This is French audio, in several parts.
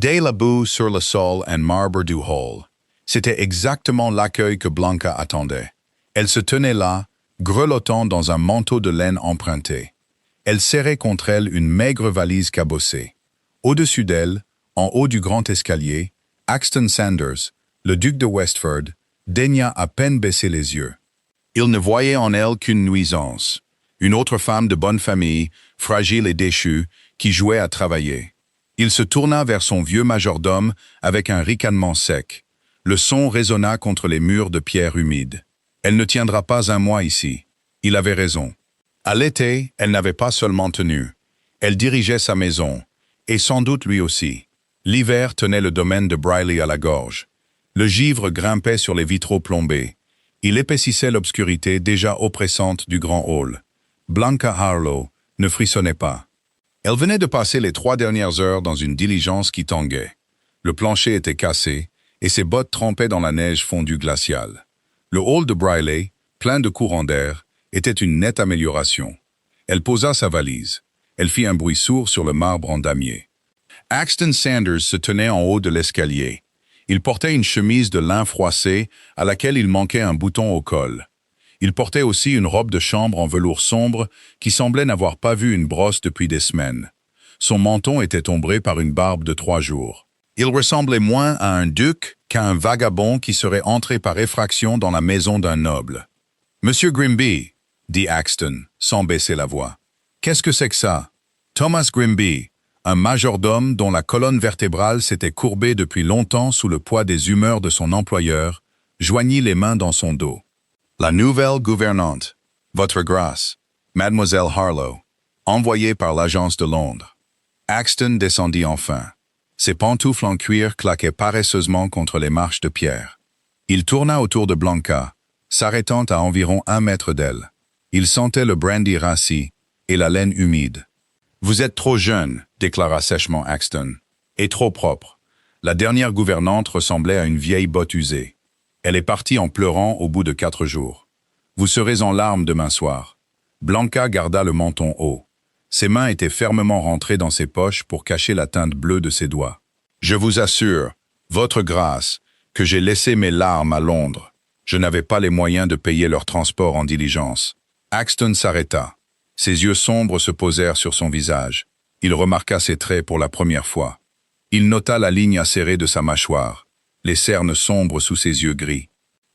Dès la boue sur le sol en marbre du hall. C'était exactement l'accueil que Blanca attendait. Elle se tenait là, grelottant dans un manteau de laine emprunté. Elle serrait contre elle une maigre valise cabossée. Au-dessus d'elle, en haut du grand escalier, Axton Sanders, le duc de Westford, daigna à peine baisser les yeux. Il ne voyait en elle qu'une nuisance, une autre femme de bonne famille, fragile et déchue, qui jouait à travailler. Il se tourna vers son vieux majordome avec un ricanement sec. Le son résonna contre les murs de pierre humide. Elle ne tiendra pas un mois ici. Il avait raison. À l'été, elle n'avait pas seulement tenu. Elle dirigeait sa maison, et sans doute lui aussi. L'hiver tenait le domaine de Brierley à la gorge. Le givre grimpait sur les vitraux plombés. Il épaississait l'obscurité déjà oppressante du grand hall. Blanca Harlow ne frissonnait pas. Elle venait de passer les 3 dernières heures dans une diligence qui tanguait. Le plancher était cassé, et ses bottes trempaient dans la neige fondue glaciale. Le hall de Brierley, plein de courants d'air, était une nette amélioration. Elle posa sa valise. Elle fit un bruit sourd sur le marbre en damier. Axton Sanders se tenait en haut de l'escalier. Il portait une chemise de lin froissé à laquelle il manquait un bouton au col. Il portait aussi une robe de chambre en velours sombre qui semblait n'avoir pas vu une brosse depuis des semaines. Son menton était ombré par une barbe de 3 jours. Il ressemblait moins à un duc qu'à un vagabond qui serait entré par effraction dans la maison d'un noble. « Monsieur Grimby » dit Axton, sans baisser la voix. « Qu'est-ce que c'est que ça ?» Thomas Grimby, un majordome dont la colonne vertébrale s'était courbée depuis longtemps sous le poids des humeurs de son employeur, joignit les mains dans son dos. « La nouvelle gouvernante, Votre Grâce, Mademoiselle Harlow, envoyée par l'agence de Londres. » Axton descendit enfin. Ses pantoufles en cuir claquaient paresseusement contre les marches de pierre. Il tourna autour de Blanca, s'arrêtant à environ 1 mètre d'elle. Il sentait le brandy rassis et la laine humide. « Vous êtes trop jeune, » déclara sèchement Axton, « et trop propre. » La dernière gouvernante ressemblait à une vieille botte usée. Elle est partie en pleurant au bout de 4 jours. Vous serez en larmes demain soir. Blanca garda le menton haut. Ses mains étaient fermement rentrées dans ses poches pour cacher la teinte bleue de ses doigts. Je vous assure, Votre Grâce, que j'ai laissé mes larmes à Londres. Je n'avais pas les moyens de payer leur transport en diligence. Axton s'arrêta. Ses yeux sombres se posèrent sur son visage. Il remarqua ses traits pour la première fois. Il nota la ligne acérée de sa mâchoire, les cernes sombres sous ses yeux gris.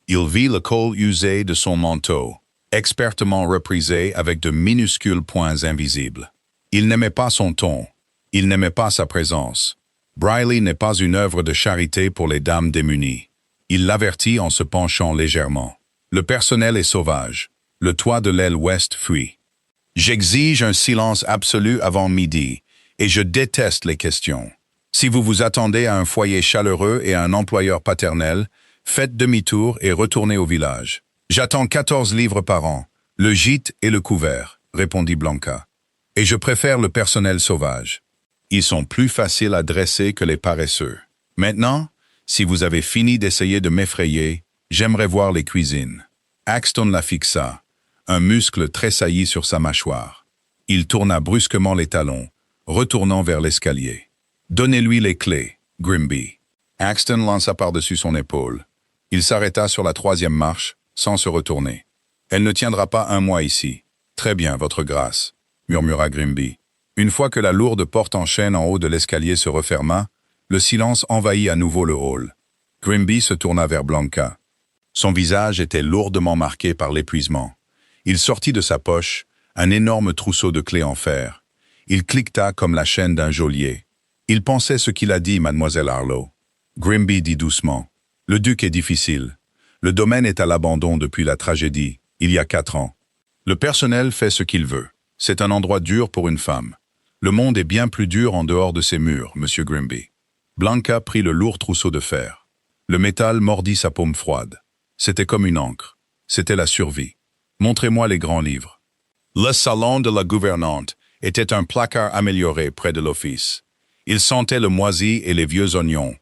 Il vit le col usé de son manteau, expertement reprisé avec de minuscules points invisibles. Il n'aimait pas son ton. Il n'aimait pas sa présence. Brierley n'est pas une œuvre de charité pour les dames démunies. Il l'avertit en se penchant légèrement. Le personnel est sauvage. Le toit de l'aile ouest fuit. J'exige un silence absolu avant midi, et je déteste les questions. Si vous vous attendez à un foyer chaleureux et à un employeur paternel, faites demi-tour et retournez au village. J'attends 14 livres par an, le gîte et le couvert, répondit Blanca. Et je préfère le personnel sauvage. Ils sont plus faciles à dresser que les paresseux. Maintenant, si vous avez fini d'essayer de m'effrayer, j'aimerais voir les cuisines. Axton la fixa. Un muscle tressaillit sur sa mâchoire. Il tourna brusquement les talons, retournant vers l'escalier. « Donnez-lui les clés, Grimby. » Axton lança par-dessus son épaule. Il s'arrêta sur la 3e marche, sans se retourner. « Elle ne tiendra pas 1 mois ici. »« Très bien, Votre Grâce, » murmura Grimby. Une fois que la lourde porte en chêne en haut de l'escalier se referma, le silence envahit à nouveau le hall. Grimby se tourna vers Blanca. Son visage était lourdement marqué par l'épuisement. Il sortit de sa poche un énorme trousseau de clés en fer. Il cliqueta comme la chaîne d'un geôlier. Il pensait ce qu'il a dit, Mademoiselle Harlow. Grimby dit doucement. Le duc est difficile. Le domaine est à l'abandon depuis la tragédie, il y a 4 ans. Le personnel fait ce qu'il veut. C'est un endroit dur pour une femme. Le monde est bien plus dur en dehors de ses murs, Monsieur Grimby. Blanca prit le lourd trousseau de fer. Le métal mordit sa paume froide. C'était comme une encre. C'était la survie. Montrez-moi les grands livres. Le salon de la gouvernante était un placard amélioré près de l'office. Il sentait le moisi et les vieux oignons.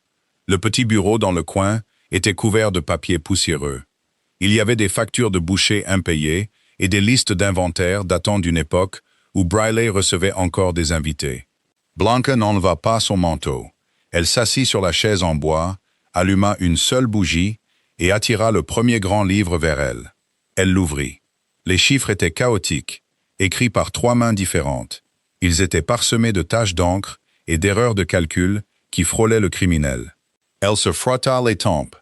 Le petit bureau dans le coin était couvert de papier poussiéreux. Il y avait des factures de bouchers impayées et des listes d'inventaire datant d'une époque où Brierley recevait encore des invités. Blanca n'enleva pas son manteau. Elle s'assit sur la chaise en bois, alluma une seule bougie et attira le premier grand livre vers elle. Elle l'ouvrit. Les chiffres étaient chaotiques, écrits par 3 mains différentes. Ils étaient parsemés de taches d'encre et d'erreurs de calcul qui frôlaient le criminel. Elle se frotta les tempes.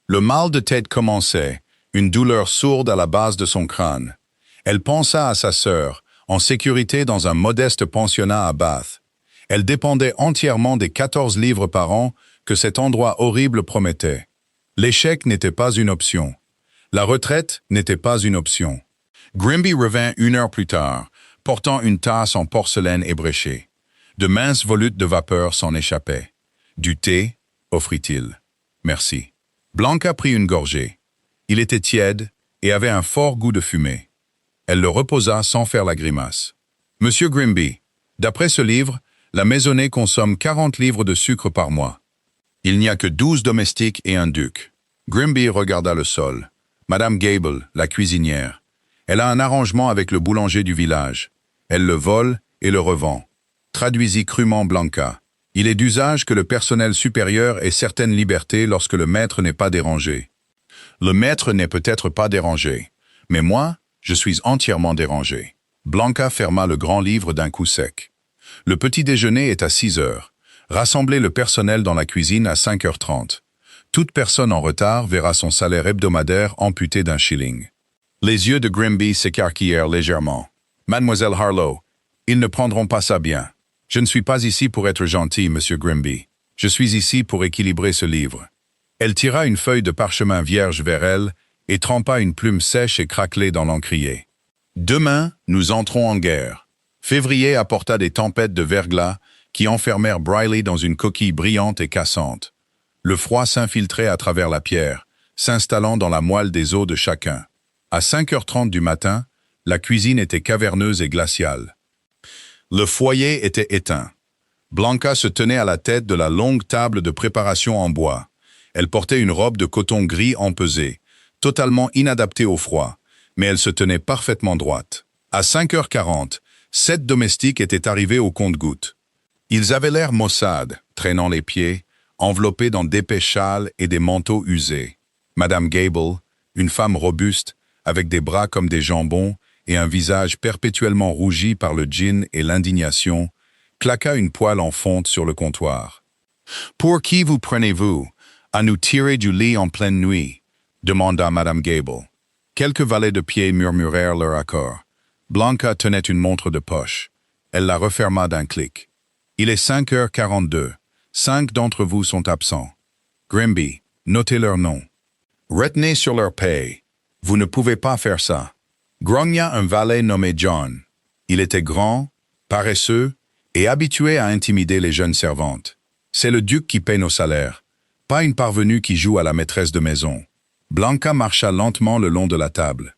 Le mal de tête commençait, une douleur sourde à la base de son crâne. Elle pensa à sa sœur, en sécurité dans un modeste pensionnat à Bath. Elle dépendait entièrement des 14 livres par an que cet endroit horrible promettait. L'échec n'était pas une option. La retraite n'était pas une option. Grimby revint 1 heure plus tard, portant une tasse en porcelaine ébréchée. De minces volutes de vapeur s'en échappaient. Du thé, offrit-il. Merci. Blanca prit une gorgée. Il était tiède et avait un fort goût de fumée. Elle le reposa sans faire la grimace. Monsieur Grimby, d'après ce livre, la maisonnée consomme 40 livres de sucre par mois. Il n'y a que 12 domestiques et un duc. Grimby regarda le sol. Madame Gable, la cuisinière. Elle a un arrangement avec le boulanger du village. Elle le vole et le revend. Traduisit crûment Blanca. Il est d'usage que le personnel supérieur ait certaines libertés lorsque le maître n'est pas dérangé. Le maître n'est peut-être pas dérangé, mais moi, je suis entièrement dérangé. Blanca ferma le grand livre d'un coup sec. Le petit déjeuner est à 6 heures. Rassemblez le personnel dans la cuisine à 5h30. Toute personne en retard verra son salaire hebdomadaire amputé d'1 shilling. Les yeux de Grimby s'écarquillèrent légèrement. Mademoiselle Harlowe, ils ne prendront pas ça bien. Je ne suis pas ici pour être gentil, Monsieur Grimby. Je suis ici pour équilibrer ce livre. Elle tira une feuille de parchemin vierge vers elle et trempa une plume sèche et craquelée dans l'encrier. Demain, nous entrons en guerre. Février apporta des tempêtes de verglas qui enfermèrent Briley dans une coquille brillante et cassante. Le froid s'infiltrait à travers la pierre, s'installant dans la moelle des os de chacun. À 5h30 du matin, la cuisine était caverneuse et glaciale. Le foyer était éteint. Blanca se tenait à la tête de la longue table de préparation en bois. Elle portait une robe de coton gris empesée, totalement inadaptée au froid, mais elle se tenait parfaitement droite. À 5h40, 7 domestiques étaient arrivés au compte-gouttes. Ils avaient l'air maussades, traînant les pieds, enveloppés dans d'épais châles et des manteaux usés. Madame Gable, une femme robuste, avec des bras comme des jambons et un visage perpétuellement rougi par le gin et l'indignation, claqua une poêle en fonte sur le comptoir. « Pour qui vous prenez-vous, à nous tirer du lit en pleine nuit ?» demanda Madame Gable. Quelques valets de pied murmurèrent leur accord. Blanca tenait une montre de poche. Elle la referma d'un clic. « Il est 5h42. 5 d'entre vous sont absents. Grimby, notez leurs noms. Retenez sur leur paye. Vous ne pouvez pas faire ça. » Grogna un valet nommé John. Il était grand, paresseux et habitué à intimider les jeunes servantes. C'est le duc qui paie nos salaires, pas une parvenue qui joue à la maîtresse de maison. Blanca marcha lentement le long de la table.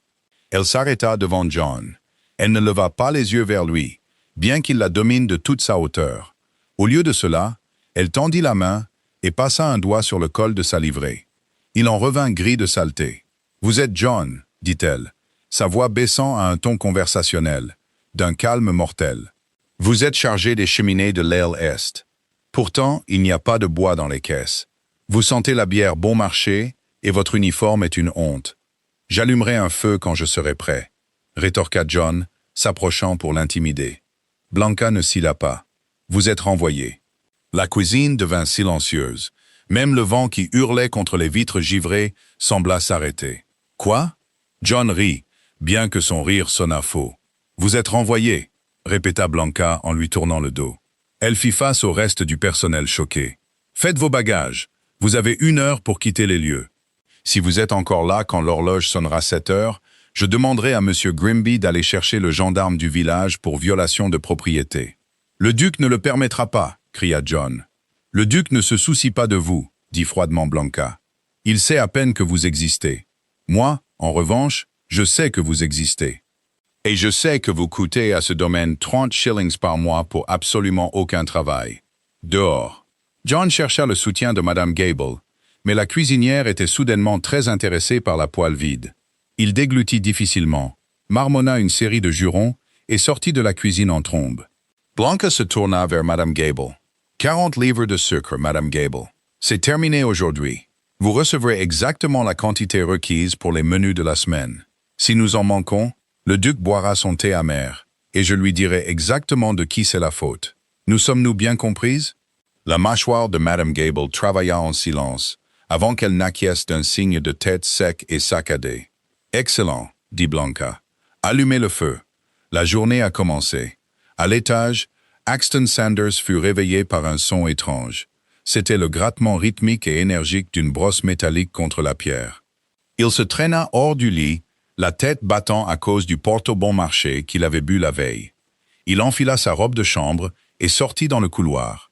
Elle s'arrêta devant John. Elle ne leva pas les yeux vers lui, bien qu'il la domine de toute sa hauteur. Au lieu de cela, elle tendit la main et passa un doigt sur le col de sa livrée. Il en revint gris de saleté. « Vous êtes John, dit-elle, sa voix baissant à un ton conversationnel, d'un calme mortel. Vous êtes chargé des cheminées de l'aile Est. Pourtant, il n'y a pas de bois dans les caisses. Vous sentez la bière bon marché et votre uniforme est une honte. J'allumerai un feu quand je serai prêt, » rétorqua John, s'approchant pour l'intimider. Blanca ne cilla pas. « Vous êtes renvoyé. » La cuisine devint silencieuse. Même le vent qui hurlait contre les vitres givrées sembla s'arrêter. « Quoi ?» John rit, bien que son rire sonnât faux. « Vous êtes renvoyé, » répéta Blanca en lui tournant le dos. Elle fit face au reste du personnel choqué. « Faites vos bagages. Vous avez 1 heure pour quitter les lieux. Si vous êtes encore là quand l'horloge sonnera 7 heures, je demanderai à Monsieur Grimby d'aller chercher le gendarme du village pour violation de propriété. »« Le duc ne le permettra pas, » cria John. « Le duc ne se soucie pas de vous, » dit froidement Blanca. « Il sait à peine que vous existez. Moi, en revanche, je sais que vous existez. Et je sais que vous coûtez à ce domaine 30 shillings par mois pour absolument aucun travail. Dehors. » John chercha le soutien de Madame Gable, mais la cuisinière était soudainement très intéressée par la poêle vide. Il déglutit difficilement, marmonna une série de jurons et sortit de la cuisine en trombe. Blanca se tourna vers Madame Gable. « 40 livres de sucre, Madame Gable. C'est terminé aujourd'hui. Vous recevrez exactement la quantité requise pour les menus de la semaine. Si nous en manquons, le duc boira son thé amer, et je lui dirai exactement de qui c'est la faute. Nous sommes-nous bien comprises? La mâchoire de Madame Gable travailla en silence, avant qu'elle n'acquiesce d'un signe de tête sec et saccadé. « Excellent, » dit Blanca. « Allumez le feu. » La journée a commencé. À l'étage, Axton Sanders fut réveillé par un son étrange. C'était le grattement rythmique et énergique d'une brosse métallique contre la pierre. Il se traîna hors du lit, la tête battant à cause du Porto Bon Marché qu'il avait bu la veille. Il enfila sa robe de chambre et sortit dans le couloir.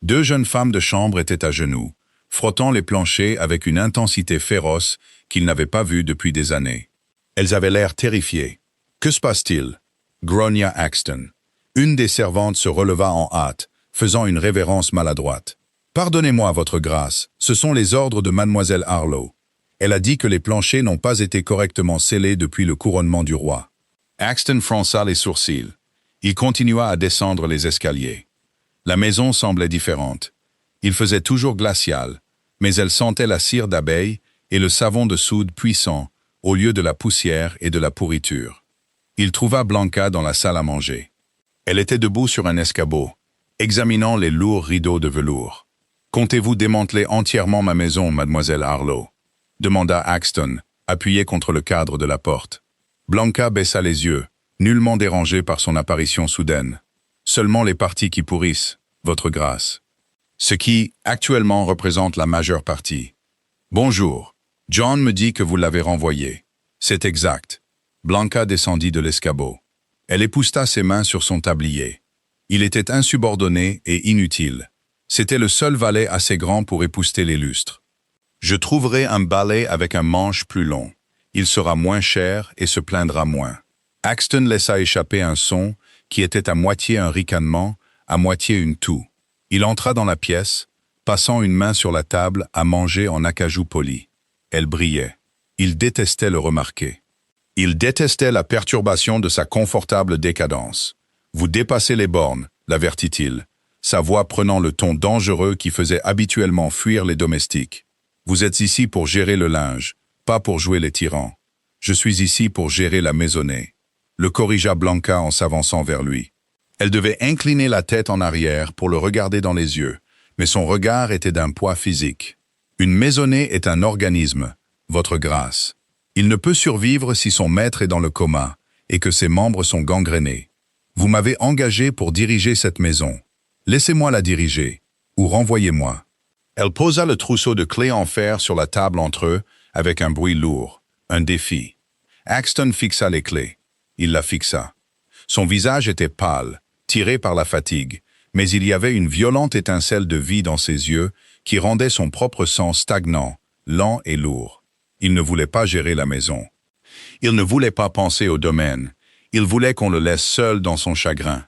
2 jeunes femmes de chambre étaient à genoux, frottant les planchers avec une intensité féroce qu'il n'avait pas vue depuis des années. Elles avaient l'air terrifiées. « Que se passe-t-il » grogna Axton. Une des servantes se releva en hâte, faisant une révérence maladroite. « Pardonnez-moi, votre grâce, ce sont les ordres de mademoiselle Harlow. Elle a dit que les planchers n'ont pas été correctement scellés depuis le couronnement du roi. » Axton fronça les sourcils. Il continua à descendre les escaliers. La maison semblait différente. Il faisait toujours glacial, mais elle sentait la cire d'abeille et le savon de soude puissant, au lieu de la poussière et de la pourriture. Il trouva Blanca dans la salle à manger. Elle était debout sur un escabeau, examinant les lourds rideaux de velours. « Comptez-vous démanteler entièrement ma maison, mademoiselle Harlow ?» demanda Axton, appuyé contre le cadre de la porte. Blanca baissa les yeux, nullement dérangée par son apparition soudaine. « Seulement les parties qui pourrissent, votre grâce. » Ce qui, actuellement, représente la majeure partie. « Bonjour. John me dit que vous l'avez renvoyé. » « C'est exact. » Blanca descendit de l'escabeau. Elle épousta ses mains sur son tablier. Il était insubordonné et inutile. C'était le seul valet assez grand pour épousseter les lustres. « Je trouverai un balai avec un manche plus long. Il sera moins cher et se plaindra moins. » Axton laissa échapper un son qui était à moitié un ricanement, à moitié une toux. Il entra dans la pièce, passant une main sur la table à manger en acajou poli. Elle brillait. Il détestait le remarquer. Il détestait la perturbation de sa confortable décadence. « Vous dépassez les bornes », l'avertit-il, sa voix prenant le ton dangereux qui faisait habituellement fuir les domestiques. « Vous êtes ici pour gérer le linge, pas pour jouer les tyrans. Je suis ici pour gérer la maisonnée. » Le corrigea Blanca en s'avançant vers lui. Elle devait incliner la tête en arrière pour le regarder dans les yeux, mais son regard était d'un poids physique. « Une maisonnée est un organisme, votre grâce. Il ne peut survivre si son maître est dans le coma et que ses membres sont gangrénés. Vous m'avez engagé pour diriger cette maison. Laissez-moi la diriger, ou renvoyez-moi. » Elle posa le trousseau de clés en fer sur la table entre eux avec un bruit lourd, un défi. Axton fixa les clés. Il la fixa. Son visage était pâle, tiré par la fatigue, mais il y avait une violente étincelle de vie dans ses yeux qui rendait son propre sang stagnant, lent et lourd. Il ne voulait pas gérer la maison. Il ne voulait pas penser au domaine. Il voulait qu'on le laisse seul dans son chagrin.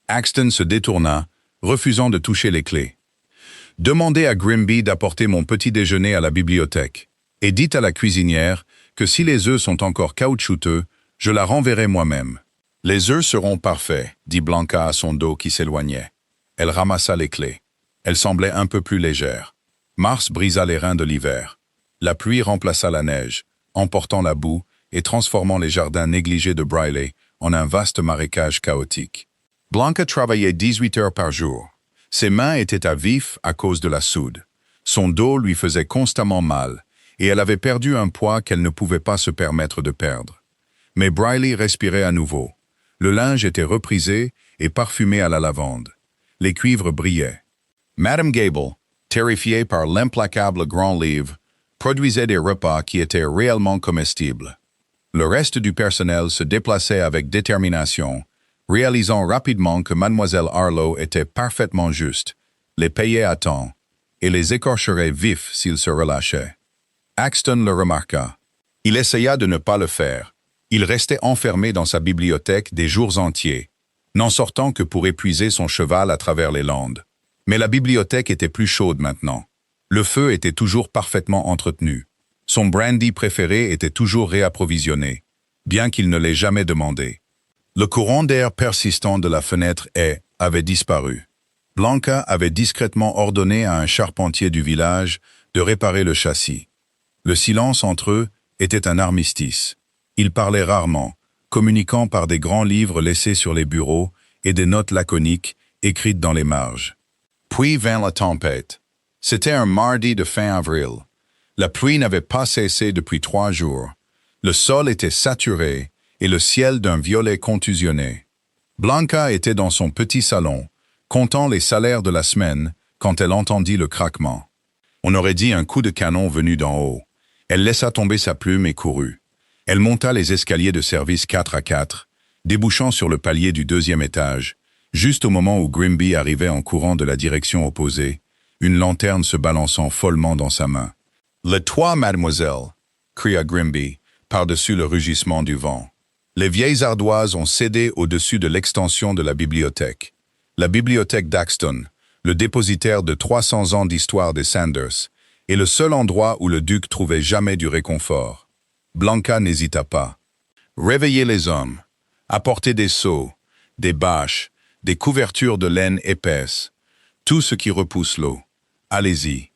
Axton se détourna, refusant de toucher les clés. « Demandez à Grimby d'apporter mon petit déjeuner à la bibliothèque, et dites à la cuisinière que si les œufs sont encore caoutchouteux, je la renverrai moi-même. »« Les œufs seront parfaits, » dit Blanca à son dos qui s'éloignait. Elle ramassa les clés. Elle semblait un peu plus légère. Mars brisa les reins de l'hiver. La pluie remplaça la neige, emportant la boue et transformant les jardins négligés de Briley en un vaste marécage chaotique. Blanca travaillait 18 heures par jour. Ses mains étaient à vif à cause de la soude. Son dos lui faisait constamment mal, et elle avait perdu un poids qu'elle ne pouvait pas se permettre de perdre. Mais Briley respirait à nouveau. Le linge était reprisé et parfumé à la lavande. Les cuivres brillaient. Madame Gable, terrifiée par l'implacable grand livre, produisait des repas qui étaient réellement comestibles. Le reste du personnel se déplaçait avec détermination, réalisant rapidement que mademoiselle Harlow était parfaitement juste, les payait à temps, et les écorcherait vifs s'ils se relâchaient. Axton le remarqua. Il essaya de ne pas le faire. Il restait enfermé dans sa bibliothèque des jours entiers, n'en sortant que pour épuiser son cheval à travers les landes. Mais la bibliothèque était plus chaude maintenant. Le feu était toujours parfaitement entretenu. Son brandy préféré était toujours réapprovisionné, bien qu'il ne l'ait jamais demandé. Le courant d'air persistant de la fenêtre avait disparu. Blanca avait discrètement ordonné à un charpentier du village de réparer le châssis. Le silence entre eux était un armistice. Ils parlaient rarement, communiquant par des grands livres laissés sur les bureaux et des notes laconiques écrites dans les marges. Puis vint la tempête. C'était un mardi de fin avril. La pluie n'avait pas cessé depuis 3 jours. Le sol était saturé et le ciel d'un violet contusionné. Blanca était dans son petit salon, comptant les salaires de la semaine, quand elle entendit le craquement. On aurait dit un coup de canon venu d'en haut. Elle laissa tomber sa plume et courut. Elle monta les escaliers de service 4 à 4, débouchant sur le palier du 2e étage, juste au moment où Grimby arrivait en courant de la direction opposée, une lanterne se balançant follement dans sa main. « Le toit, mademoiselle !» cria Grimby, par-dessus le rugissement du vent. Les vieilles ardoises ont cédé au-dessus de l'extension de la bibliothèque. La bibliothèque d'Axton, le dépositaire de 300 ans d'histoire des Sanders, est le seul endroit où le duc trouvait jamais du réconfort. Blanca n'hésita pas. Réveillez les hommes. Apportez des seaux, des bâches, des couvertures de laine épaisse, tout ce qui repousse l'eau. Allez-y.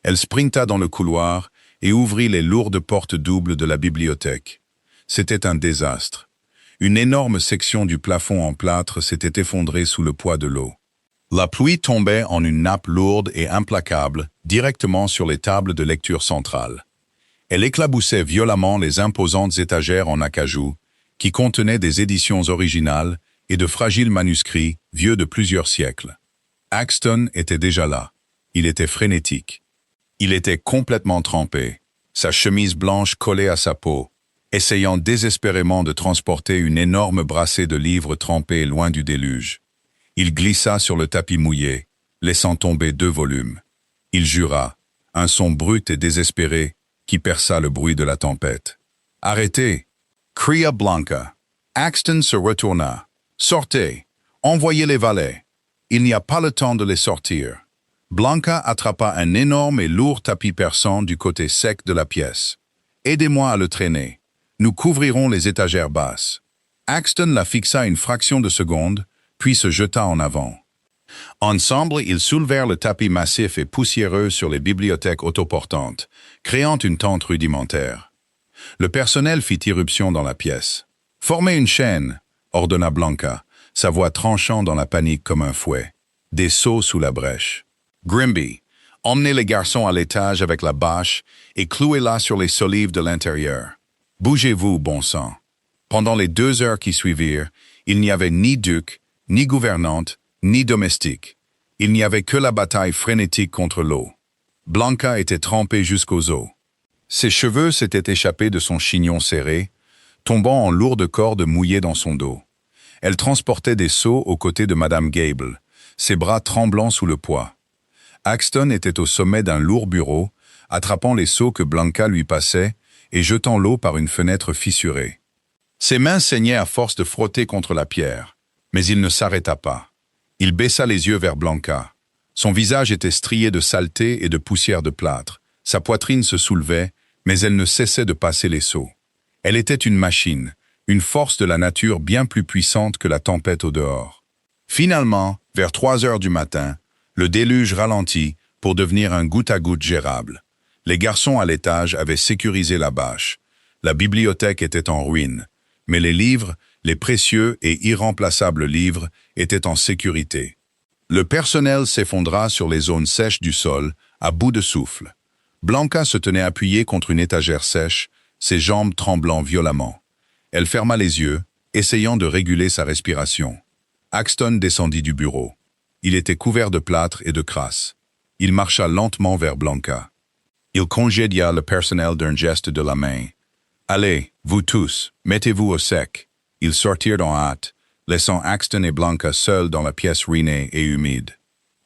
Elle sprinta dans le couloir et ouvrit les lourdes portes doubles de la bibliothèque. C'était un désastre. Une énorme section du plafond en plâtre s'était effondrée sous le poids de l'eau. La pluie tombait en une nappe lourde et implacable directement sur les tables de lecture centrales. Elle éclaboussait violemment les imposantes étagères en acajou qui contenaient des éditions originales et de fragiles manuscrits vieux de plusieurs siècles. Axton était déjà là. Il était frénétique. Il était complètement trempé, sa chemise blanche collée à sa peau, essayant désespérément de transporter une énorme brassée de livres trempés loin du déluge. Il glissa sur le tapis mouillé, laissant tomber 2 volumes. Il jura, un son brut et désespéré qui perça le bruit de la tempête. « Arrêtez !» cria Blanca. Axton se retourna. « Sortez! Envoyez les valets! Il n'y a pas le temps de les sortir. » Blanca attrapa un énorme et lourd tapis persan du côté sec de la pièce. « Aidez-moi à le traîner. Nous couvrirons les étagères basses. » Axton la fixa une fraction de seconde, puis se jeta en avant. Ensemble, ils soulevèrent le tapis massif et poussiéreux sur les bibliothèques autoportantes, créant une tente rudimentaire. Le personnel fit irruption dans la pièce. « Formez une chaîne !» ordonna Blanca, sa voix tranchant dans la panique comme un fouet. Des seaux sous la brèche. Grimby, emmenez les garçons à l'étage avec la bâche et clouez-la sur les solives de l'intérieur. Bougez-vous, bon sang. Pendant les 2 heures qui suivirent, il n'y avait ni duc, ni gouvernante, ni domestique. Il n'y avait que la bataille frénétique contre l'eau. Blanca était trempée jusqu'aux os. Ses cheveux s'étaient échappés de son chignon serré, tombant en lourdes cordes mouillées dans son dos. Elle transportait des seaux aux côtés de Madame Gable, ses bras tremblants sous le poids. Axton était au sommet d'un lourd bureau, attrapant les seaux que Blanca lui passait et jetant l'eau par une fenêtre fissurée. Ses mains saignaient à force de frotter contre la pierre, mais il ne s'arrêta pas. Il baissa les yeux vers Blanca. Son visage était strié de saleté et de poussière de plâtre. Sa poitrine se soulevait, mais elle ne cessait de passer les seaux. Elle était une machine, une force de la nature bien plus puissante que la tempête au dehors. Finalement, vers 3 heures du matin, le déluge ralentit pour devenir un goutte-à-goutte gérable. Les garçons à l'étage avaient sécurisé la bâche. La bibliothèque était en ruine, mais les livres, les précieux et irremplaçables livres, étaient en sécurité. Le personnel s'effondra sur les zones sèches du sol, à bout de souffle. Blanca se tenait appuyée contre une étagère sèche, ses jambes tremblant violemment. Elle ferma les yeux, essayant de réguler sa respiration. Axton descendit du bureau. Il était couvert de plâtre et de crasse. Il marcha lentement vers Blanca. Il congédia le personnel d'un geste de la main. « Allez, vous tous, mettez-vous au sec. » Ils sortirent en hâte, laissant Axton et Blanca seuls dans la pièce ruinée et humide.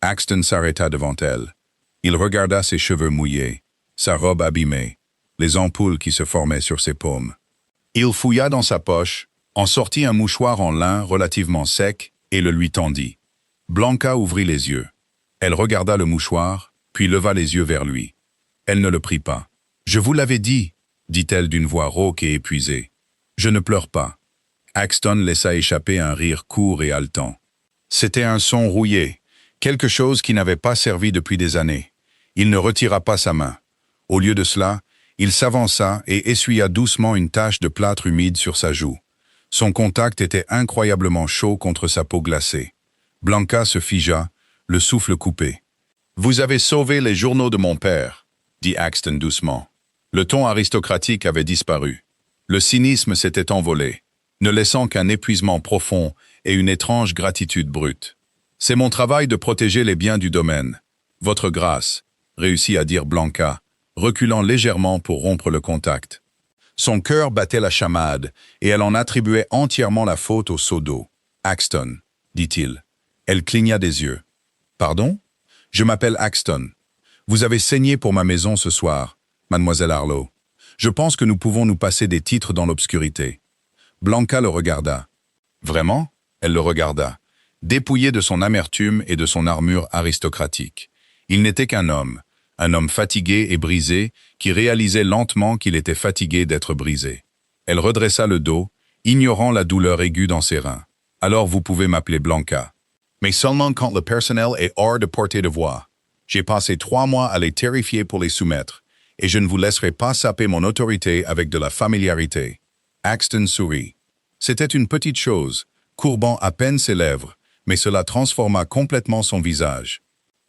Axton s'arrêta devant elle. Il regarda ses cheveux mouillés, sa robe abîmée, les ampoules qui se formaient sur ses paumes. Il fouilla dans sa poche, en sortit un mouchoir en lin relativement sec et le lui tendit. Blanca ouvrit les yeux. Elle regarda le mouchoir, puis leva les yeux vers lui. Elle ne le prit pas. « Je vous l'avais dit », dit-elle d'une voix rauque et épuisée. « Je ne pleure pas. » Axton laissa échapper un rire court et haletant. C'était un son rouillé, Quelque chose qui n'avait pas servi depuis des années. Il ne retira pas sa main. Au lieu de cela, il s'avança et essuya doucement une tache de plâtre humide sur sa joue. Son contact était incroyablement chaud contre sa peau glacée. Blanca se figea, le souffle coupé. « Vous avez sauvé les journaux de mon père », dit Axton doucement. Le ton aristocratique avait disparu. Le cynisme s'était envolé, ne laissant qu'un épuisement profond et une étrange gratitude brute. « C'est mon travail de protéger les biens du domaine. Votre grâce », réussit à dire Blanca, reculant légèrement pour rompre le contact. Son cœur battait la chamade, et elle en attribuait entièrement la faute au seau d'eau. « Axton », dit-il. Elle cligna des yeux. « Pardon ? Je m'appelle Axton. Vous avez saigné pour ma maison ce soir, mademoiselle Harlow. Je pense que nous pouvons nous passer des titres dans l'obscurité. » Blanca le regarda. Vraiment ? Elle le regarda, dépouillé de son amertume et de son armure aristocratique. Il n'était qu'un homme fatigué et brisé, qui réalisait lentement qu'il était fatigué d'être brisé. Elle redressa le dos, ignorant la douleur aiguë dans ses reins. « Alors vous pouvez m'appeler Blanca. Mais seulement quand le personnel est hors de portée de voix. J'ai passé 3 mois à les terrifier pour les soumettre, et je ne vous laisserai pas saper mon autorité avec de la familiarité. » Axton sourit. C'était une petite chose, courbant à peine ses lèvres, mais cela transforma complètement son visage.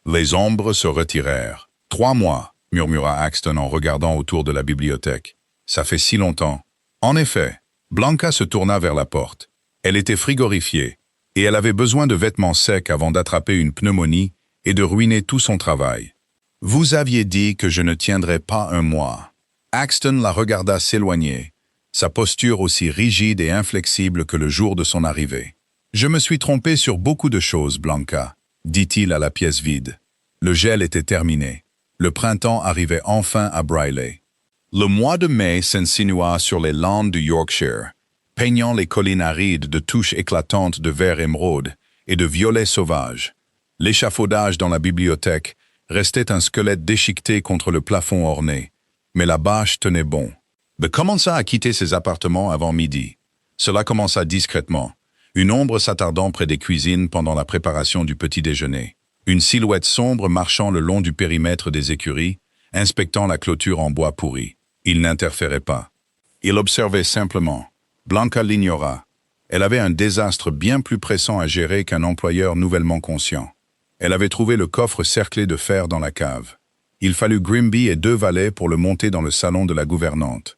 Les ombres se retirèrent. 3 mois, murmura Axton en regardant autour de la bibliothèque. Ça fait si longtemps. En effet, Blanca se tourna vers la porte. Elle était frigorifiée, et elle avait besoin de vêtements secs avant d'attraper une pneumonie et de ruiner tout son travail. Vous aviez dit que je ne tiendrais pas un mois. Axton la regarda s'éloigner, sa posture aussi rigide et inflexible que le jour de son arrivée. Je me suis trompé sur beaucoup de choses, Blanca, dit-il à la pièce vide. Le gel était terminé. Le printemps arrivait enfin à Brierley. Le mois de mai s'insinua sur les landes du Yorkshire, peignant les collines arides de touches éclatantes de vert émeraude et de violet sauvage. L'échafaudage dans la bibliothèque restait un squelette déchiqueté contre le plafond orné, mais la bâche tenait bon. Elle commença à quitter ses appartements avant midi. Cela commença discrètement, une ombre s'attardant près des cuisines pendant la préparation du petit déjeuner. Une silhouette sombre marchant le long du périmètre des écuries, inspectant la clôture en bois pourri. Il n'interférait pas. Il observait simplement. Blanca l'ignora. Elle avait un désastre bien plus pressant à gérer qu'un employeur nouvellement conscient. Elle avait trouvé le coffre cerclé de fer dans la cave. Il fallut Grimby et 2 valets pour le monter dans le salon de la gouvernante.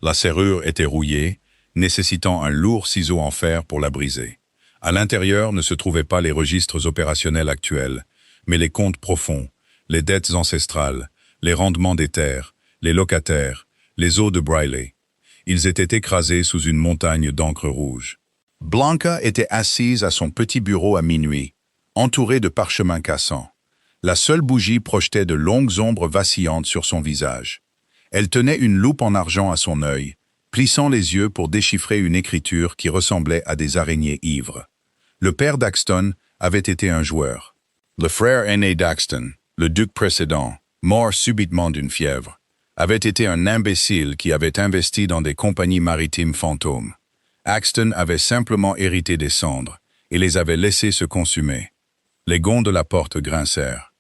La serrure était rouillée, nécessitant un lourd ciseau en fer pour la briser. À l'intérieur ne se trouvaient pas les registres opérationnels actuels, mais les comptes profonds, les dettes ancestrales, les rendements des terres, les locataires, les eaux de Brierley. Ils étaient écrasés sous une montagne d'encre rouge. Blanca était assise à son petit bureau à minuit, entourée de parchemins cassants. La seule bougie projetait de longues ombres vacillantes sur son visage. Elle tenait une loupe en argent à son œil, plissant les yeux pour déchiffrer une écriture qui ressemblait à des araignées ivres. Le père d'Axton avait été un joueur. Le frère aîné d'Axton, le duc précédent, mort subitement d'une fièvre, avait été un imbécile qui avait investi dans des compagnies maritimes fantômes. Axton avait simplement hérité des cendres et les avait laissés se consumer. Les gonds de la porte grincèrent.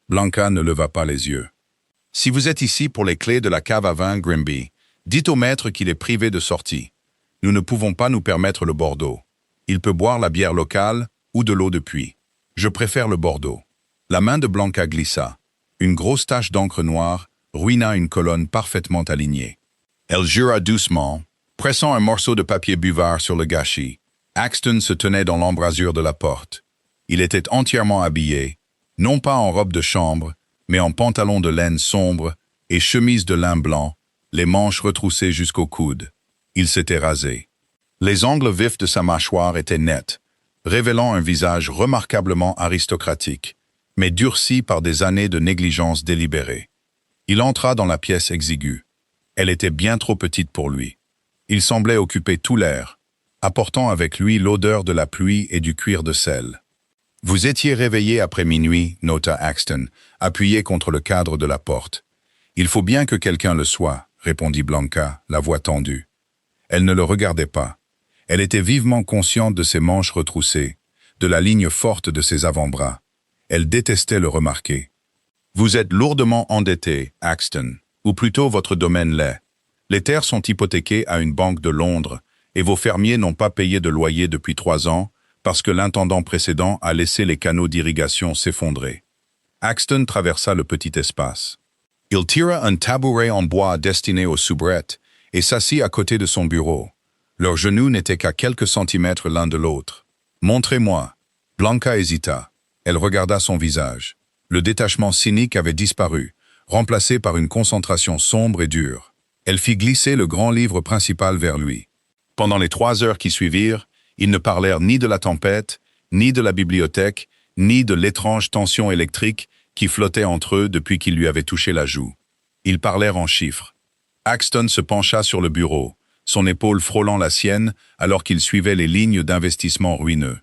Blanca ne leva pas les yeux. « Si vous êtes ici pour les clés de la cave à vin Grimby, dites au maître qu'il est privé de sortie. Nous ne pouvons pas nous permettre le Bordeaux. Il peut boire la bière locale ou de l'eau de puits. Je préfère le Bordeaux. » La main de Blanca glissa. Une grosse tache d'encre noire ruina une colonne parfaitement alignée. Elle jura doucement, pressant un morceau de papier buvard sur le gâchis. Axton se tenait dans l'embrasure de la porte. Il était entièrement habillé, non pas en robe de chambre, mais en pantalon de laine sombre et chemise de lin blanc, les manches retroussées jusqu'au coude. Il s'était rasé. Les angles vifs de sa mâchoire étaient nets, révélant un visage remarquablement aristocratique, mais durci par des années de négligence délibérée. Il entra dans la pièce exiguë. Elle était bien trop petite pour lui. Il semblait occuper tout l'air, apportant avec lui l'odeur de la pluie et du cuir de sel. « Vous étiez réveillé après minuit, nota Axton, appuyé contre le cadre de la porte. « Il faut bien que quelqu'un le soit, répondit Blanca, la voix tendue. Elle ne le regardait pas. Elle était vivement consciente de ses manches retroussées, de la ligne forte de ses avant-bras. Elle détestait le remarquer. Vous êtes lourdement endetté, Axton, ou plutôt votre domaine l'est. Les terres sont hypothéquées à une banque de Londres, et vos fermiers n'ont pas payé de loyer depuis 3 ans parce que l'intendant précédent a laissé les canaux d'irrigation s'effondrer. Axton traversa le petit espace. Il tira un tabouret en bois destiné aux soubrettes et s'assit à côté de son bureau. Leurs genoux n'étaient qu'à quelques centimètres l'un de l'autre. « Montrez-moi ». Blanca hésita. Elle regarda son visage. Le détachement cynique avait disparu, remplacé par une concentration sombre et dure. Elle fit glisser le grand livre principal vers lui. Pendant les 3 heures qui suivirent, ils ne parlèrent ni de la tempête, ni de la bibliothèque, ni de l'étrange tension électrique qui flottait entre eux depuis qu'il lui avait touché la joue. Ils parlèrent en chiffres. Axton se pencha sur le bureau, son épaule frôlant la sienne alors qu'il suivait les lignes d'investissement ruineux.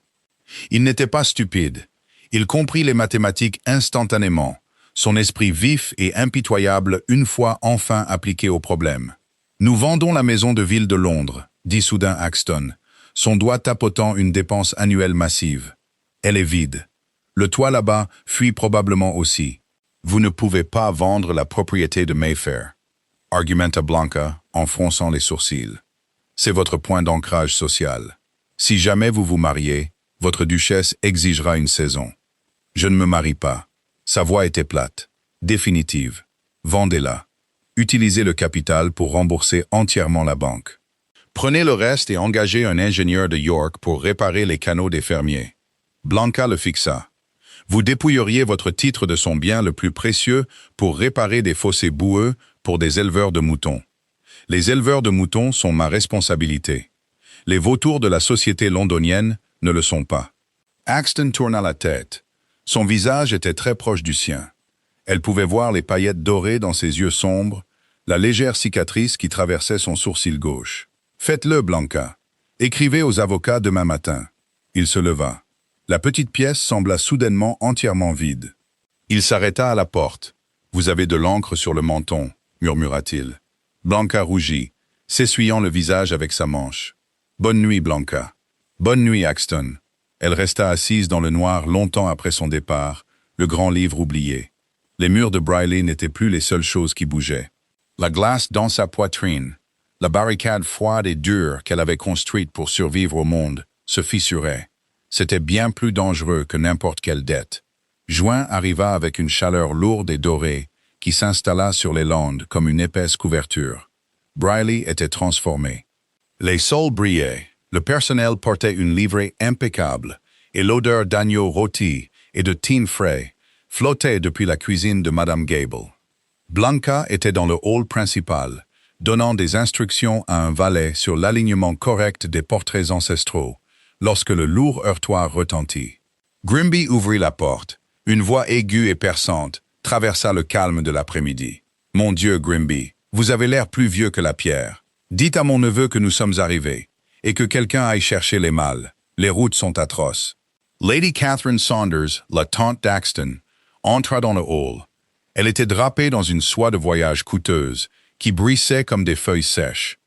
Il n'était pas stupide. Il comprit les mathématiques instantanément, son esprit vif et impitoyable une fois enfin appliqué au problème. « Nous vendons la maison de ville de Londres », dit soudain Axton, son doigt tapotant une dépense annuelle massive. « Elle est vide. Le toit là-bas fuit probablement aussi. Vous ne pouvez pas vendre la propriété de Mayfair, » argumenta Blanca en fronçant les sourcils. « C'est votre point d'ancrage social. Si jamais vous vous mariez, votre duchesse exigera une saison. Je ne me marie pas. Sa voix était plate, définitive. Vendez-la. Utilisez le capital pour rembourser entièrement la banque. Prenez le reste et engagez un ingénieur de York pour réparer les canaux des fermiers. » Blanca le fixa. « Vous dépouilleriez votre titre de son bien le plus précieux pour réparer des fossés boueux pour des éleveurs de moutons. Les éleveurs de moutons sont ma responsabilité. Les vautours de la société londonienne ne le sont pas. » Axton tourna la tête. Son visage était très proche du sien. Elle pouvait voir les paillettes dorées dans ses yeux sombres, la légère cicatrice qui traversait son sourcil gauche. « Faites-le, Blanca. Écrivez aux avocats demain matin. » Il se leva. La petite pièce sembla soudainement entièrement vide. Il s'arrêta à la porte. « Vous avez de l'encre sur le menton, » murmura-t-il. Blanca rougit, s'essuyant le visage avec sa manche. « Bonne nuit, Blanca. »« Bonne nuit, Axton. » Elle resta assise dans le noir longtemps après son départ, le grand livre oublié. Les murs de Brierley n'étaient plus les seules choses qui bougeaient. La glace dans sa poitrine, la barricade froide et dure qu'elle avait construite pour survivre au monde, se fissurait. C'était bien plus dangereux que n'importe quelle dette. Juin arriva avec une chaleur lourde et dorée qui s'installa sur les landes comme une épaisse couverture. Brierley était transformé. Les sols brillaient, le personnel portait une livrée impeccable, et l'odeur d'agneau rôti et de thym frais flottait depuis la cuisine de Madame Gable. Blanca était dans le hall principal, donnant des instructions à un valet sur l'alignement correct des portraits ancestraux, lorsque le lourd heurtoir retentit. Grimby ouvrit la porte. Une voix aiguë et perçante traversa le calme de l'après-midi. « Mon Dieu, Grimby, vous avez l'air plus vieux que la pierre. Dites à mon neveu que nous sommes arrivés, et que quelqu'un aille chercher les malles. Les routes sont atroces. » Lady Catherine Saunders, la tante d'Axton, entra dans le hall. Elle était drapée dans une soie de voyage coûteuse, qui bruissait comme des feuilles sèches.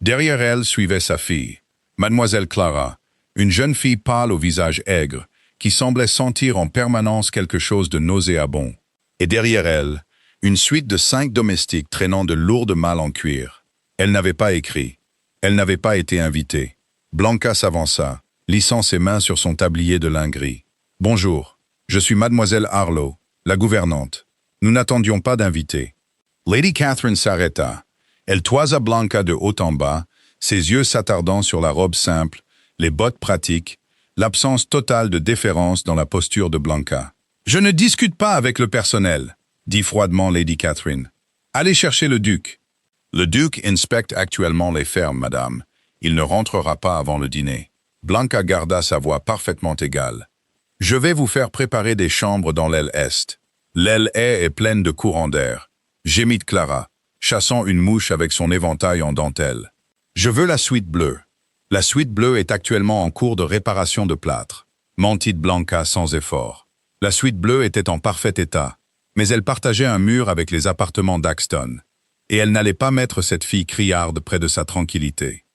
Derrière elle suivait sa fille, Mademoiselle Clara, une jeune fille pâle au visage aigre, qui semblait sentir en permanence quelque chose de nauséabond. Et derrière elle, une suite de 5 domestiques traînant de lourdes malles en cuir. Elle n'avait pas écrit. Elle n'avait pas été invitée. Blanca s'avança, lissant ses mains sur son tablier de lin gris. « Bonjour, je suis Mademoiselle Harlow, la gouvernante. Nous n'attendions pas d'invité. » Lady Catherine s'arrêta. Elle toisa Blanca de haut en bas, ses yeux s'attardant sur la robe simple, les bottes pratiques, l'absence totale de déférence dans la posture de Blanca. « Je ne discute pas avec le personnel, » dit froidement Lady Catherine. « Allez chercher le duc. »« Le duc inspecte actuellement les fermes, madame. Il ne rentrera pas avant le dîner. » Blanca garda sa voix parfaitement égale. « Je vais vous faire préparer des chambres dans l'aile est. L'aile est pleine de courants d'air. » Gémit Clara, chassant une mouche avec son éventail en dentelle. « Je veux la suite bleue. » « La suite bleue est actuellement en cours de réparation de plâtre. » Mentit Blanca sans effort. La suite bleue était en parfait état, mais elle partageait un mur avec les appartements d'Axton, et elle n'allait pas mettre cette fille criarde près de sa tranquillité.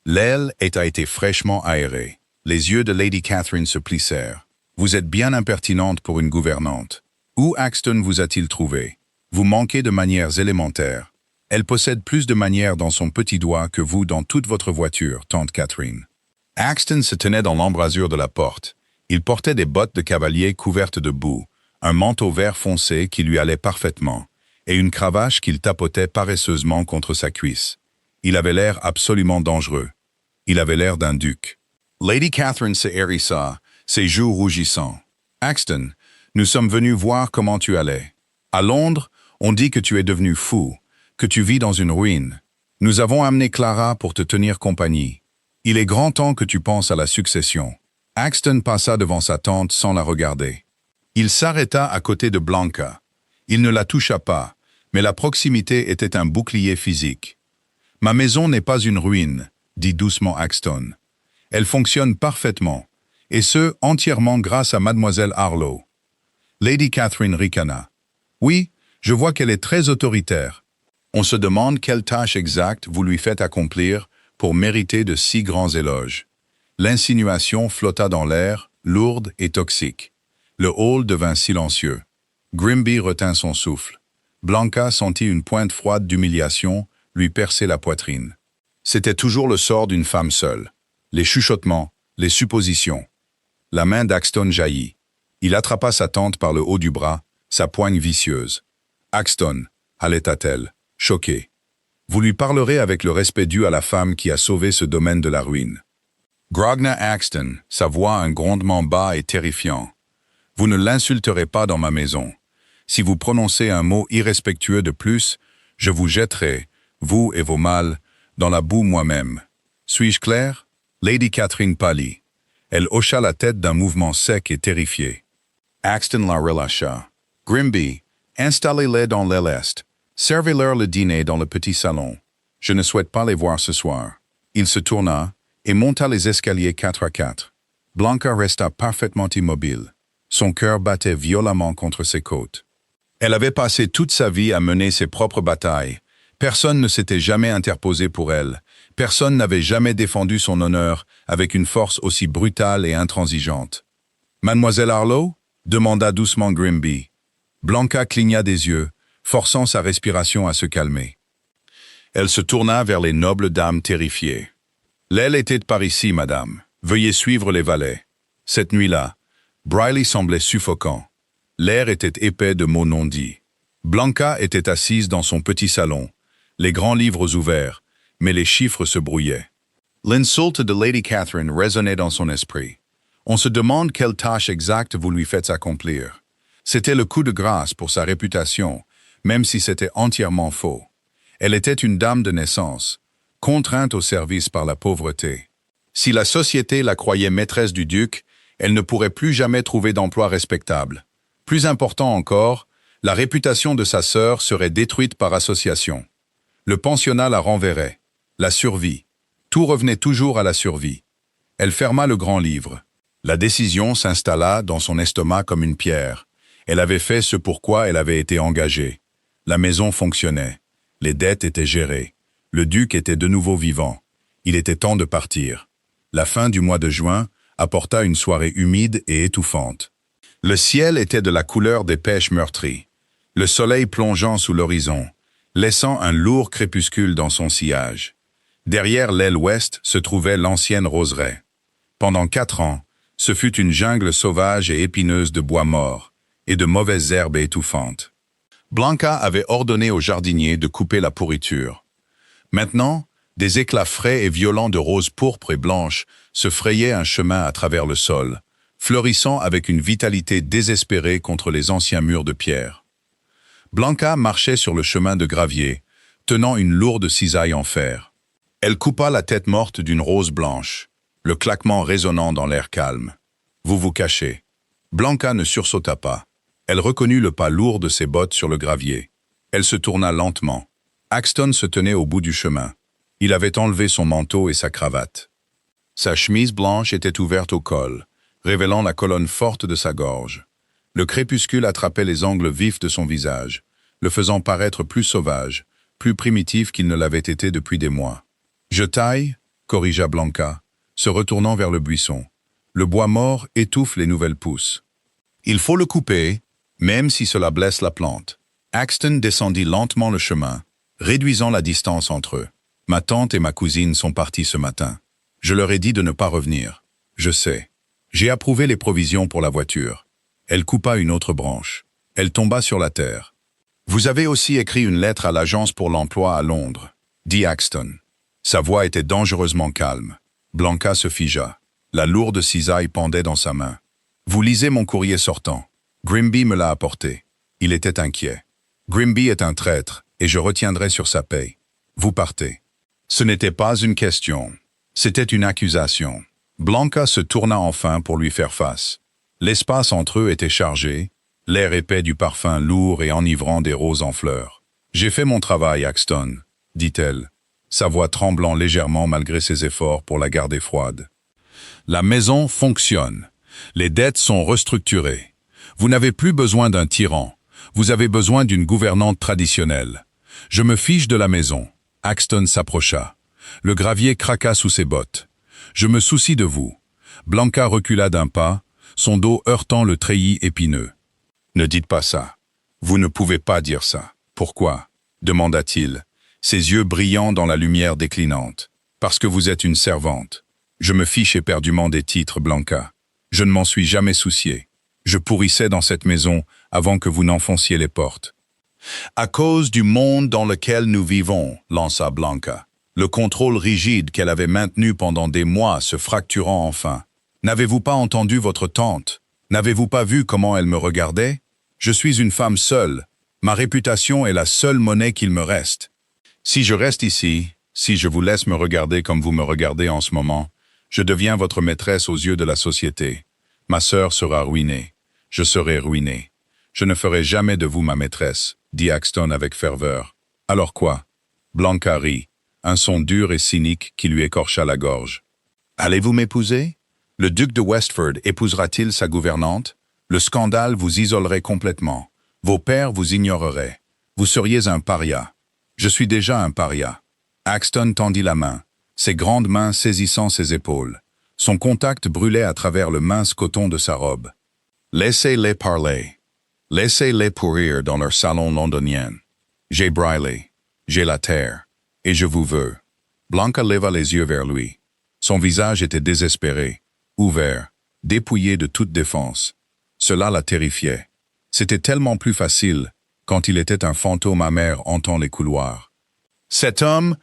L'aile a été fraîchement aérée. Les yeux de Lady Catherine se plissèrent. Vous êtes bien impertinente pour une gouvernante. Où Axton vous a-t-il trouvé? Vous manquez de manières élémentaires. Elle possède plus de manières dans son petit doigt que vous dans toute votre voiture, tante Catherine. Axton se tenait dans l'embrasure de la porte. Il portait des bottes de cavalier couvertes de boue, un manteau vert foncé qui lui allait parfaitement, et une cravache qu'il tapotait paresseusement contre sa cuisse. Il avait l'air absolument dangereux. Il avait l'air d'un duc. Lady Catherine se hérissa, ses joues rougissant. « Axton, nous sommes venus voir comment tu allais. À Londres, on dit que tu es devenu fou, que tu vis dans une ruine. Nous avons amené Clara pour te tenir compagnie. Il est grand temps que tu penses à la succession. » Axton passa devant sa tante sans la regarder. Il s'arrêta à côté de Blanca. Il ne la toucha pas, mais la proximité était un bouclier physique. « Ma maison n'est pas une ruine, » dit doucement Axton. « Elle fonctionne parfaitement, et ce, entièrement grâce à mademoiselle Harlow. » Lady Catherine ricana. « Oui, je vois qu'elle est très autoritaire. On se demande quelle tâche exacte vous lui faites accomplir pour mériter de si grands éloges. » L'insinuation flotta dans l'air, lourde et toxique. Le hall devint silencieux. Grimby retint son souffle. Blanca sentit une pointe froide d'humiliation lui percer la poitrine. C'était toujours le sort d'une femme seule. Les chuchotements, les suppositions. La main d'Axton jaillit. Il attrapa sa tante par le haut du bras, sa poigne vicieuse. « Axton » haleta-t-elle, choquée. « Vous lui parlerez avec le respect dû à la femme qui a sauvé ce domaine de la ruine. » Grogna Axton, sa voix un grondement bas et terrifiant. « Vous ne l'insulterez pas dans ma maison. Si vous prononcez un mot irrespectueux de plus, je vous jetterai, vous et vos mâles, dans la boue moi-même. Suis-je clair ?» Lady Catherine pâlit. Elle hocha la tête d'un mouvement sec et terrifié. Axton la relâcha. « Grimby, installez-les dans l'aile est. Servez-leur le dîner dans le petit salon. Je ne souhaite pas les voir ce soir. » Il se tourna et monta les escaliers 4 à 4. Blanca resta parfaitement immobile. Son cœur battait violemment contre ses côtes. Elle avait passé toute sa vie à mener ses propres batailles. Personne ne s'était jamais interposé pour elle. Personne n'avait jamais défendu son honneur avec une force aussi brutale et intransigeante. « Mademoiselle Harlow » demanda doucement Grimby. Blanca cligna des yeux, forçant sa respiration à se calmer. Elle se tourna vers les nobles dames terrifiées. « L'aile était par ici, madame. Veuillez suivre les valets. » Cette nuit-là, Brierley semblait suffocant. L'air était épais de mots non dits. Blanca était assise dans son petit salon, les grands livres ouverts, mais les chiffres se brouillaient. L'insulte de Lady Catherine résonnait dans son esprit. On se demande quelle tâche exacte vous lui faites accomplir. C'était le coup de grâce pour sa réputation, même si c'était entièrement faux. Elle était une dame de naissance, contrainte au service par la pauvreté. Si la société la croyait maîtresse du duc, elle ne pourrait plus jamais trouver d'emploi respectable. Plus important encore, la réputation de sa sœur serait détruite par association. Le pensionnat la renverrait. La survie. Tout revenait toujours à la survie. Elle ferma le grand livre. La décision s'installa dans son estomac comme une pierre. Elle avait fait ce pourquoi elle avait été engagée. La maison fonctionnait. Les dettes étaient gérées. Le duc était de nouveau vivant. Il était temps de partir. La fin du mois de juin apporta une soirée humide et étouffante. Le ciel était de la couleur des pêches meurtries. Le soleil plongeant sous l'horizon, laissant un lourd crépuscule dans son sillage. Derrière l'aile ouest se trouvait l'ancienne roseraie. Pendant 4 ans, ce fut une jungle sauvage et épineuse de bois morts et de mauvaises herbes étouffantes. Blanca avait ordonné aux jardiniers de couper la pourriture. Maintenant, des éclats frais et violents de roses pourpres et blanches se frayaient un chemin à travers le sol, fleurissant avec une vitalité désespérée contre les anciens murs de pierre. Blanca marchait sur le chemin de gravier, tenant une lourde cisaille en fer. Elle coupa la tête morte d'une rose blanche, le claquement résonnant dans l'air calme. « Vous vous cachez. » Blanca ne sursauta pas. Elle reconnut le pas lourd de ses bottes sur le gravier. Elle se tourna lentement. Axton se tenait au bout du chemin. Il avait enlevé son manteau et sa cravate. Sa chemise blanche était ouverte au col, révélant la colonne forte de sa gorge. Le crépuscule attrapait les angles vifs de son visage, le faisant paraître plus sauvage, plus primitif qu'il ne l'avait été depuis des mois. « Je taille » corrigea Blanca, se retournant vers le buisson. Le bois mort étouffe les nouvelles pousses. Il faut le couper, même si cela blesse la plante. Axton descendit lentement le chemin, réduisant la distance entre eux. Ma tante et ma cousine sont parties ce matin. Je leur ai dit de ne pas revenir. Je sais. J'ai approuvé les provisions pour la voiture. Elle coupa une autre branche. Elle tomba sur la terre. Vous avez aussi écrit une lettre à l'agence pour l'emploi à Londres, dit Axton. Sa voix était dangereusement calme. Blanca se figea. La lourde cisaille pendait dans sa main. Vous lisez mon courrier sortant. Grimby me l'a apporté. Il était inquiet. Grimby est un traître, et je retiendrai sur sa paye. Vous partez. Ce n'était pas une question. C'était une accusation. Blanca se tourna enfin pour lui faire face. L'espace entre eux était chargé, l'air épais du parfum lourd et enivrant des roses en fleurs. « J'ai fait mon travail, Axton, » dit-elle, sa voix tremblant légèrement malgré ses efforts pour la garder froide. « La maison fonctionne. Les dettes sont restructurées. Vous n'avez plus besoin d'un tyran. Vous avez besoin d'une gouvernante traditionnelle. Je me fiche de la maison. » Axton s'approcha. Le gravier craqua sous ses bottes. « Je me soucie de vous. » Blanca recula d'un pas, son dos heurtant le treillis épineux. « Ne dites pas ça. Vous ne pouvez pas dire ça. Pourquoi ?» demanda-t-il, ses yeux brillant dans la lumière déclinante. « Parce que vous êtes une servante. Je me fiche éperdument des titres, Blanca. Je ne m'en suis jamais soucié. Je pourrissais dans cette maison avant que vous n'enfonciez les portes. »« À cause du monde dans lequel nous vivons, » lança Blanca. Le contrôle rigide qu'elle avait maintenu pendant des mois se fracturant enfin. N'avez-vous pas entendu votre tante? N'avez-vous pas vu comment elle me regardait? Je suis une femme seule. Ma réputation est la seule monnaie qu'il me reste. Si je reste ici, si je vous laisse me regarder comme vous me regardez en ce moment, je deviens votre maîtresse aux yeux de la société. Ma sœur sera ruinée. Je serai ruiné. Je ne ferai jamais de vous ma maîtresse, dit Axton avec ferveur. Alors quoi? Blanca rit. Un son dur et cynique qui lui écorcha la gorge. « Allez-vous m'épouser? Le duc de Westford épousera-t-il sa gouvernante? Le scandale vous isolerait complètement. Vos pères vous ignoreraient. Vous seriez un paria. Je suis déjà un paria. » Axton tendit la main, ses grandes mains saisissant ses épaules. Son contact brûlait à travers le mince coton de sa robe. « Laissez-les parler. Laissez-les pourrir dans leur salon londonien. J'ai Briley. J'ai la terre. Et je vous veux. » Blanca leva les yeux vers lui. Son visage était désespéré, ouvert, dépouillé de toute défense. Cela la terrifiait. C'était tellement plus facile quand il était un fantôme amer hantant les couloirs. Cet homme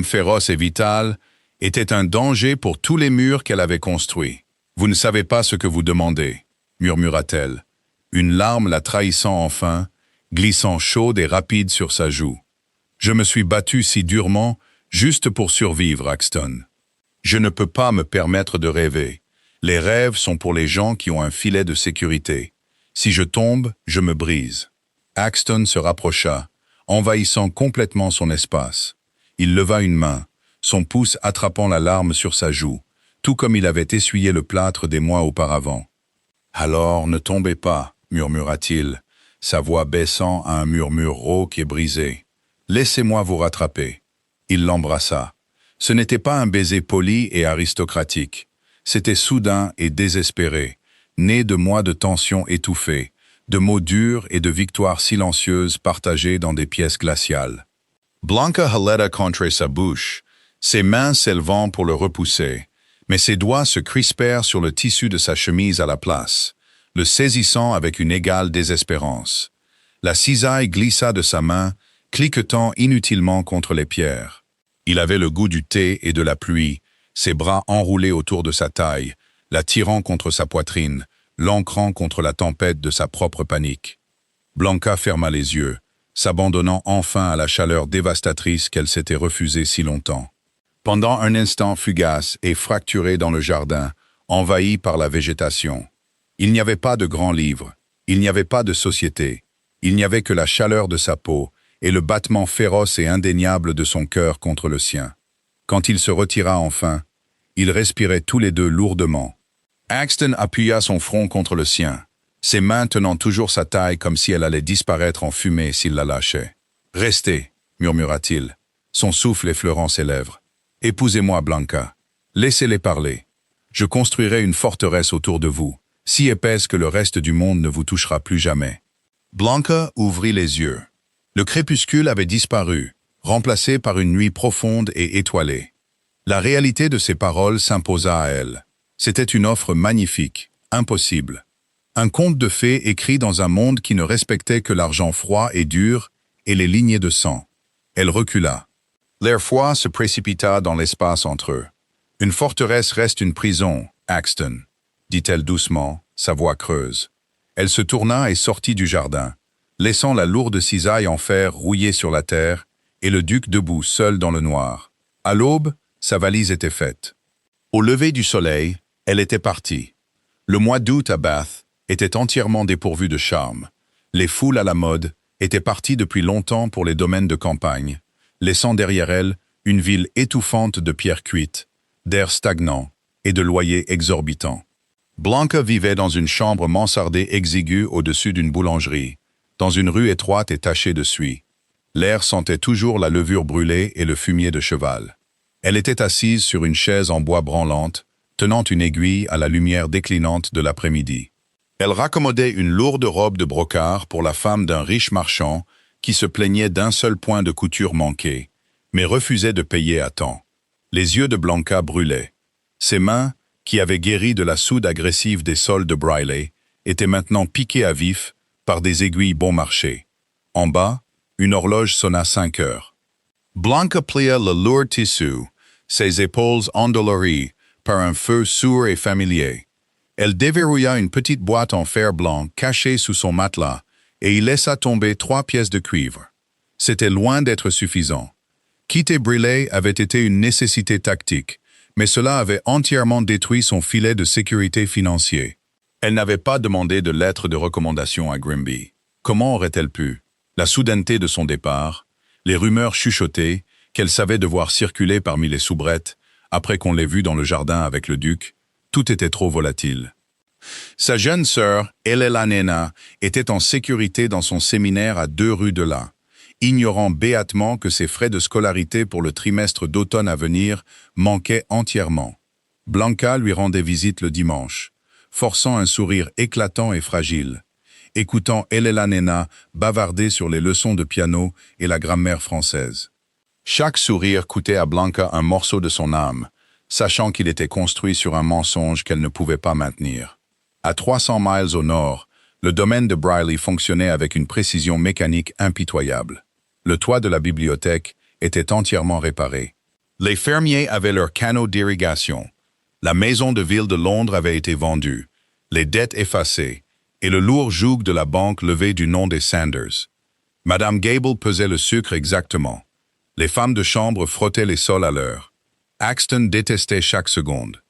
féroce et vital, était un danger pour tous les murs qu'elle avait construits. « Vous ne savez pas ce que vous demandez, » murmura-t-elle, une larme la trahissant enfin, glissant chaude et rapide sur sa joue. Je me suis battu si durement, juste pour survivre, Axton. Je ne peux pas me permettre de rêver. Les rêves sont pour les gens qui ont un filet de sécurité. Si je tombe, je me brise. Axton se rapprocha, envahissant complètement son espace. Il leva une main, son pouce attrapant la larme sur sa joue, tout comme il avait essuyé le plâtre des mois auparavant. « Alors, ne tombez pas, » murmura-t-il, sa voix baissant à un murmure rauque et brisé. Laissez-moi vous rattraper. Il l'embrassa. Ce n'était pas un baiser poli et aristocratique. C'était soudain et désespéré, né de mois de tensions étouffées, de mots durs et de victoires silencieuses partagées dans des pièces glaciales. Blanca haleta contre sa bouche, ses mains s'élevant pour le repousser, mais ses doigts se crispèrent sur le tissu de sa chemise à la place, le saisissant avec une égale désespérance. La cisaille glissa de sa main, cliquetant inutilement contre les pierres. Il avait le goût du thé et de la pluie, ses bras enroulés autour de sa taille, la tirant contre sa poitrine, l'ancrant contre la tempête de sa propre panique. Blanca ferma les yeux, s'abandonnant enfin à la chaleur dévastatrice qu'elle s'était refusée si longtemps. Pendant un instant fugace et fracturé dans le jardin, envahi par la végétation. Il n'y avait pas de grands livres, il n'y avait pas de société, il n'y avait que la chaleur de sa peau, et le battement féroce et indéniable de son cœur contre le sien. Quand il se retira enfin, ils respiraient tous les deux lourdement. Axton appuya son front contre le sien, ses mains tenant toujours sa taille comme si elle allait disparaître en fumée s'il la lâchait. « Restez, » murmura-t-il, son souffle effleurant ses lèvres. « Épousez-moi, Blanca. Laissez-les parler. Je construirai une forteresse autour de vous, si épaisse que le reste du monde ne vous touchera plus jamais. Blanca ouvrit les yeux. Le crépuscule avait disparu, remplacé par une nuit profonde et étoilée. La réalité de ses paroles s'imposa à elle. C'était une offre magnifique, impossible. Un conte de fées écrit dans un monde qui ne respectait que l'argent froid et dur et les lignées de sang. Elle recula. L'air froid se précipita dans l'espace entre eux. « Une forteresse reste une prison, Axton, » dit-elle doucement, sa voix creuse. Elle se tourna et sortit du jardin, laissant la lourde cisaille en fer rouiller sur la terre et le duc debout seul dans le noir. À l'aube, sa valise était faite. Au lever du soleil, elle était partie. Le mois d'août à Bath était entièrement dépourvu de charme. Les foules à la mode étaient parties depuis longtemps pour les domaines de campagne, laissant derrière elles une ville étouffante de pierres cuites, d'air stagnant et de loyers exorbitants. Blanca vivait dans une chambre mansardée exiguë au-dessus d'une boulangerie, dans une rue étroite et tachée de suie. L'air sentait toujours la levure brûlée et le fumier de cheval. Elle était assise sur une chaise en bois branlante, tenant une aiguille à la lumière déclinante de l'après-midi. Elle raccommodait une lourde robe de brocart pour la femme d'un riche marchand qui se plaignait d'un seul point de couture manqué, mais refusait de payer à temps. Les yeux de Blanca brûlaient. Ses mains, qui avaient guéri de la soude agressive des sols de Brierley, étaient maintenant piquées à vif par des aiguilles bon marché. En bas, une horloge sonna 5 heures. Blanca plia le lourd tissu, ses épaules endolories par un feu sourd et familier. Elle déverrouilla une petite boîte en fer blanc cachée sous son matelas et y laissa tomber 3 pièces de cuivre. C'était loin d'être suffisant. Quitter Brierley avait été une nécessité tactique, mais cela avait entièrement détruit son filet de sécurité financier. Elle n'avait pas demandé de lettre de recommandation à Grimby. Comment aurait-elle pu? La soudaineté de son départ, les rumeurs chuchotées qu'elle savait devoir circuler parmi les soubrettes, après qu'on l'ait vue dans le jardin avec le duc, tout était trop volatile. Sa jeune sœur, Elena, était en sécurité dans son séminaire à 2 rues de là, ignorant béatement que ses frais de scolarité pour le trimestre d'automne à venir manquaient entièrement. Blanca lui rendait visite le dimanche, forçant un sourire éclatant et fragile, écoutant Elena bavarder sur les leçons de piano et la grammaire française. Chaque sourire coûtait à Blanca un morceau de son âme, sachant qu'il était construit sur un mensonge qu'elle ne pouvait pas maintenir. À 300 miles au nord, le domaine de Brierley fonctionnait avec une précision mécanique impitoyable. Le toit de la bibliothèque était entièrement réparé. Les fermiers avaient leurs canaux d'irrigation. La maison de ville de Londres avait été vendue, les dettes effacées, et le lourd joug de la banque levé du nom des Sanders. Madame Gable pesait le sucre exactement. Les femmes de chambre frottaient les sols à l'heure. Axton détestait chaque seconde.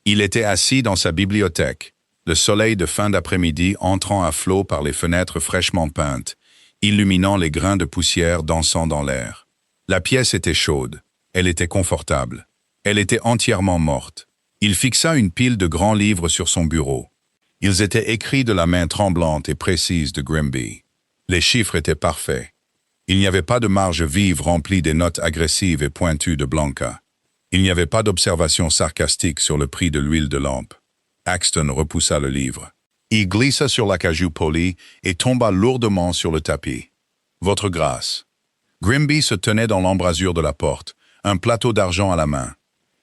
Il était assis dans sa bibliothèque, le soleil de fin d'après-midi entrant à flot par les fenêtres fraîchement peintes, illuminant les grains de poussière dansant dans l'air. La pièce était chaude, elle était confortable, elle était entièrement morte. Il fixa une pile de grands livres sur son bureau. Ils étaient écrits de la main tremblante et précise de Grimby. Les chiffres étaient parfaits. Il n'y avait pas de marge vive remplie des notes agressives et pointues de Blanca. Il n'y avait pas d'observation sarcastique sur le prix de l'huile de lampe. Axton repoussa le livre. Il glissa sur l'acajou poli et tomba lourdement sur le tapis. « Votre grâce. » Grimby se tenait dans l'embrasure de la porte, un plateau d'argent à la main.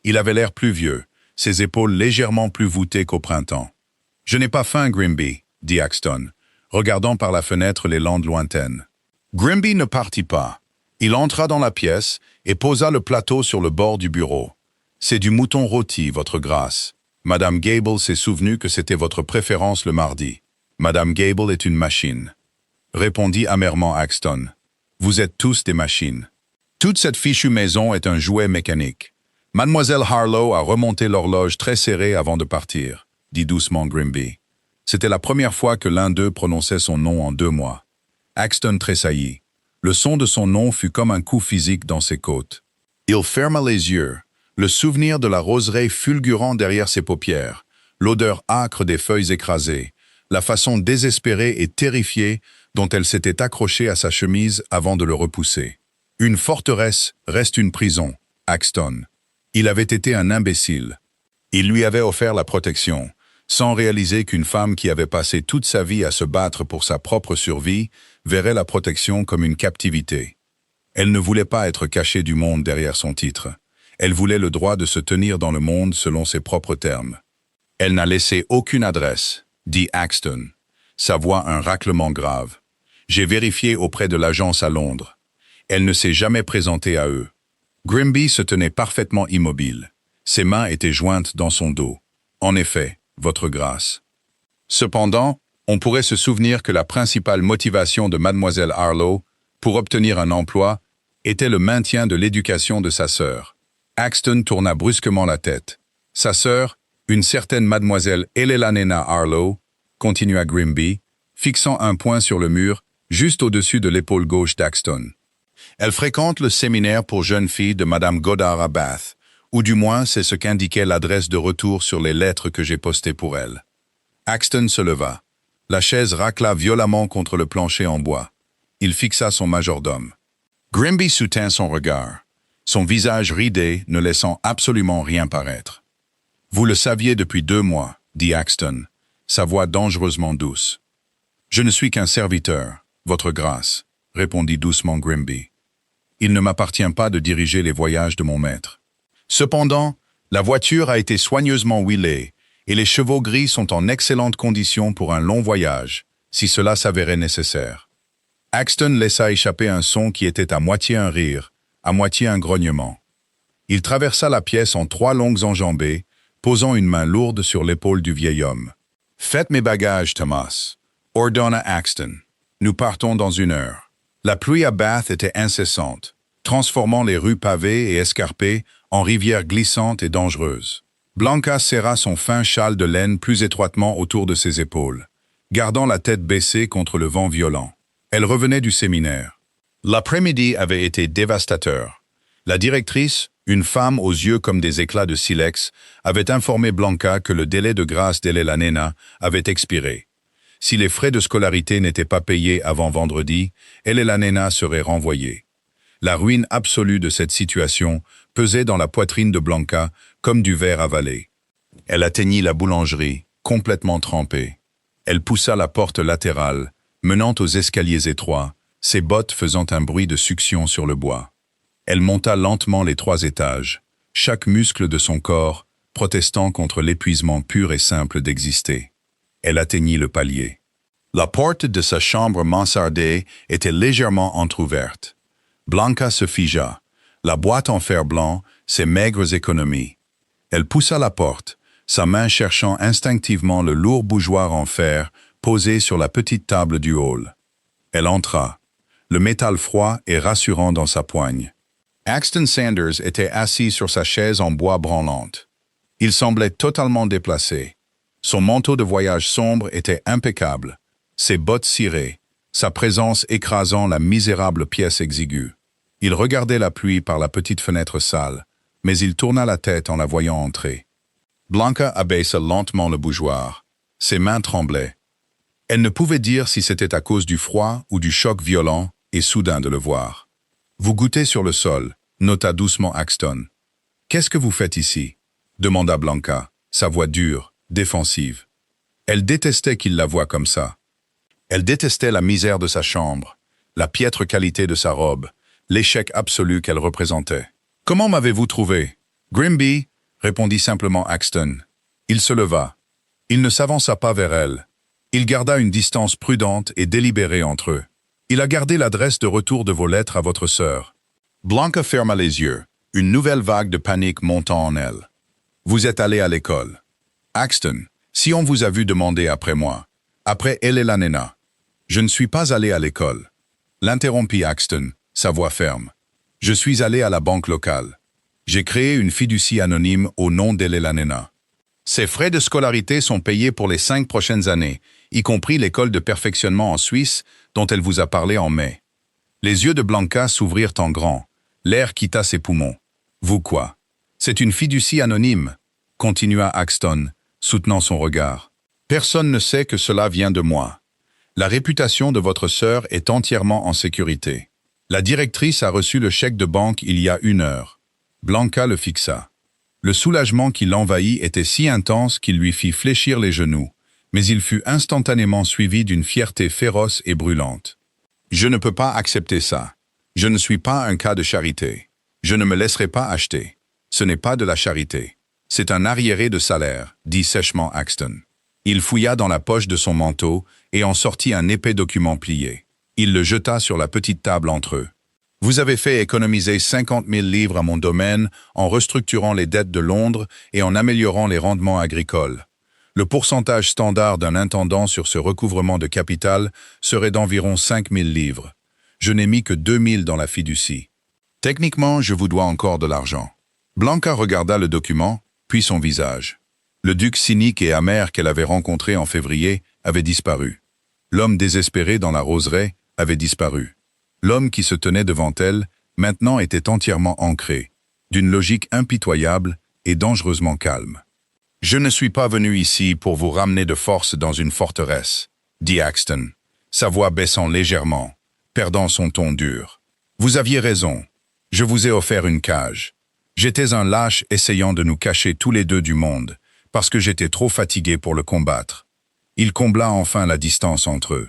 Il avait l'air plus vieux, ses épaules légèrement plus voûtées qu'au printemps. « Je n'ai pas faim, Grimby, » dit Axton, regardant par la fenêtre les landes lointaines. Grimby ne partit pas. Il entra dans la pièce et posa le plateau sur le bord du bureau. « C'est du mouton rôti, votre grâce. Madame Gable s'est souvenue que c'était votre préférence le mardi. Madame Gable est une machine. » Répondit amèrement Axton. « Vous êtes tous des machines. Toute cette fichue maison est un jouet mécanique. Mademoiselle Harlow a remonté l'horloge très serrée avant de partir, » dit doucement Grimby. C'était la première fois que l'un d'eux prononçait son nom en 2 mois. Axton tressaillit. Le son de son nom fut comme un coup physique dans ses côtes. Il ferma les yeux, le souvenir de la roseraie fulgurant derrière ses paupières, l'odeur âcre des feuilles écrasées, la façon désespérée et terrifiée dont elle s'était accrochée à sa chemise avant de le repousser. Une forteresse reste une prison, Axton. Il avait été un imbécile. Il lui avait offert la protection, sans réaliser qu'une femme qui avait passé toute sa vie à se battre pour sa propre survie verrait la protection comme une captivité. Elle ne voulait pas être cachée du monde derrière son titre. Elle voulait le droit de se tenir dans le monde selon ses propres termes. Elle n'a laissé aucune adresse, dit Axton, sa voix un raclement grave. J'ai vérifié auprès de l'agence à Londres. Elle ne s'est jamais présentée à eux. Grimby se tenait parfaitement immobile. Ses mains étaient jointes dans son dos. En effet, votre grâce. Cependant, on pourrait se souvenir que la principale motivation de mademoiselle Harlow pour obtenir un emploi était le maintien de l'éducation de sa sœur. Axton tourna brusquement la tête. Sa sœur, une certaine mademoiselle Helena Harlow, continua Grimby, fixant un poing sur le mur, juste au-dessus de l'épaule gauche d'Axton. Elle fréquente le séminaire pour jeunes filles de Madame Goddard à Bath, ou du moins c'est ce qu'indiquait l'adresse de retour sur les lettres que j'ai postées pour elle. Axton se leva. La chaise racla violemment contre le plancher en bois. Il fixa son majordome. Grimby soutint son regard, son visage ridé ne laissant absolument rien paraître. « Vous le saviez depuis 2 mois, dit Axton, sa voix dangereusement douce. « Je ne suis qu'un serviteur, votre grâce, répondit doucement Grimby. Il ne m'appartient pas de diriger les voyages de mon maître. Cependant, la voiture a été soigneusement huilée et les chevaux gris sont en excellente condition pour un long voyage, si cela s'avérait nécessaire. » Axton laissa échapper un son qui était à moitié un rire, à moitié un grognement. Il traversa la pièce en 3 longues enjambées, posant une main lourde sur l'épaule du vieil homme. « Faites mes bagages, Thomas, » ordonna Axton. « Nous partons dans 1 heure. » La pluie à Bath était incessante, transformant les rues pavées et escarpées en rivières glissantes et dangereuses. Blanca serra son fin châle de laine plus étroitement autour de ses épaules, gardant la tête baissée contre le vent violent. Elle revenait du séminaire. L'après-midi avait été dévastateur. La directrice, une femme aux yeux comme des éclats de silex, avait informé Blanca que le délai de grâce d'Helena avait expiré. Si les frais de scolarité n'étaient pas payés avant vendredi, Helena serait renvoyée. La ruine absolue de cette situation pesait dans la poitrine de Blanca comme du verre avalé. Elle atteignit la boulangerie, complètement trempée. Elle poussa la porte latérale, menant aux escaliers étroits, ses bottes faisant un bruit de succion sur le bois. Elle monta lentement les 3 étages, chaque muscle de son corps protestant contre l'épuisement pur et simple d'exister. Elle atteignit le palier. La porte de sa chambre mansardée était légèrement entr'ouverte. Blanca se figea, la boîte en fer blanc, ses maigres économies. Elle poussa la porte, sa main cherchant instinctivement le lourd bougeoir en fer posé sur la petite table du hall. Elle entra, le métal froid et rassurant dans sa poigne. Axton Sanders était assis sur sa chaise en bois branlante. Il semblait totalement déplacé. Son manteau de voyage sombre était impeccable, ses bottes cirées, sa présence écrasant la misérable pièce exiguë. Il regardait la pluie par la petite fenêtre sale, mais il tourna la tête en la voyant entrer. Blanca abaissa lentement le bougeoir. Ses mains tremblaient. Elle ne pouvait dire si c'était à cause du froid ou du choc violent et soudain de le voir. « Vous goûtez sur le sol », nota doucement Axton. « Qu'est-ce que vous faites ici » demanda Blanca, sa voix dure, défensive. Elle détestait qu'il la voie comme ça. Elle détestait la misère de sa chambre, la piètre qualité de sa robe, l'échec absolu qu'elle représentait. « Comment m'avez-vous trouvé ?»« Grimby » répondit simplement Axton. Il se leva. Il ne s'avança pas vers elle. Il garda une distance prudente et délibérée entre eux. Il a gardé l'adresse de retour de vos lettres à votre sœur. Blanca ferma les yeux, une nouvelle vague de panique montant en elle. Vous êtes allé à l'école. Axton, si on vous a vu demander après moi, après Helena, je ne suis pas allé à l'école. L'interrompit Axton, sa voix ferme. Je suis allé à la banque locale. J'ai créé une fiducie anonyme au nom d'Helena. Ses frais de scolarité sont payés pour les 5 prochaines années, y compris l'école de perfectionnement en Suisse dont elle vous a parlé en mai. Les yeux de Blanca s'ouvrirent en grand. L'air quitta ses poumons. Vous quoi? C'est une fiducie anonyme, continua Axton, soutenant son regard. Personne ne sait que cela vient de moi. La réputation de votre sœur est entièrement en sécurité. La directrice a reçu le chèque de banque il y a 1 heure. Blanca le fixa. Le soulagement qui l'envahit était si intense qu'il lui fit fléchir les genoux, mais il fut instantanément suivi d'une fierté féroce et brûlante. « Je ne peux pas accepter ça. Je ne suis pas un cas de charité. Je ne me laisserai pas acheter. Ce n'est pas de la charité. C'est un arriéré de salaire, dit sèchement Axton. Il fouilla dans la poche de son manteau et en sortit un épais document plié. Il le jeta sur la petite table entre eux. « Vous avez fait économiser 50 000 livres à mon domaine en restructurant les dettes de Londres et en améliorant les rendements agricoles. Le pourcentage standard d'un intendant sur ce recouvrement de capital serait d'environ 5 000 livres. Je n'ai mis que 2 000 dans la fiducie. Techniquement, je vous dois encore de l'argent. » Blanca regarda le document, puis son visage. Le duc cynique et amer qu'elle avait rencontré en février avait disparu. L'homme désespéré dans la roseraie avait disparu. L'homme qui se tenait devant elle, maintenant était entièrement ancré, d'une logique impitoyable et dangereusement calme. « Je ne suis pas venu ici pour vous ramener de force dans une forteresse, » dit Axton, sa voix baissant légèrement, perdant son ton dur. « Vous aviez raison. Je vous ai offert une cage. J'étais un lâche essayant de nous cacher tous les deux du monde, parce que j'étais trop fatigué pour le combattre. » Il combla enfin la distance entre eux.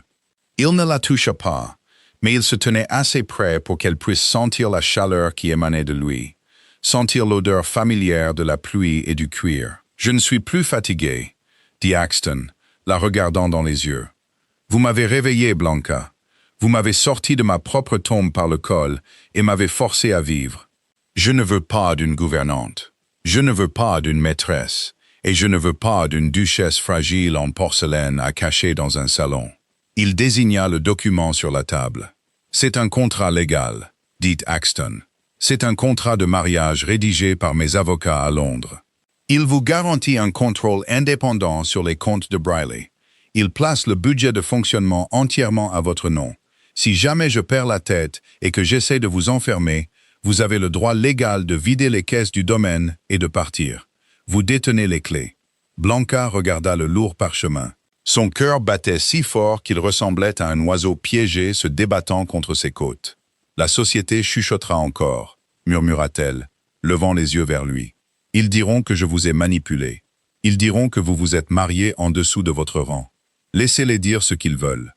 Il ne la toucha pas, mais il se tenait assez près pour qu'elle puisse sentir la chaleur qui émanait de lui, sentir l'odeur familière de la pluie et du cuir. « Je ne suis plus fatigué, » dit Axton, la regardant dans les yeux. « Vous m'avez réveillé, Blanca. Vous m'avez sorti de ma propre tombe par le col et m'avez forcé à vivre. Je ne veux pas d'une gouvernante. Je ne veux pas d'une maîtresse. Et je ne veux pas d'une duchesse fragile en porcelaine à cacher dans un salon. » Il désigna le document sur la table. « C'est un contrat légal, » dit Axton. « C'est un contrat de mariage rédigé par mes avocats à Londres. Il vous garantit un contrôle indépendant sur les comptes de Brierley. Il place le budget de fonctionnement entièrement à votre nom. Si jamais je perds la tête et que j'essaie de vous enfermer, vous avez le droit légal de vider les caisses du domaine et de partir. Vous détenez les clés. » Blanca regarda le lourd parchemin. Son cœur battait si fort qu'il ressemblait à un oiseau piégé se débattant contre ses côtes. « La société chuchotera encore, » murmura-t-elle, levant les yeux vers lui. « Ils diront que je vous ai manipulé. Ils diront que vous vous êtes marié en dessous de votre rang. Laissez-les dire ce qu'ils veulent. »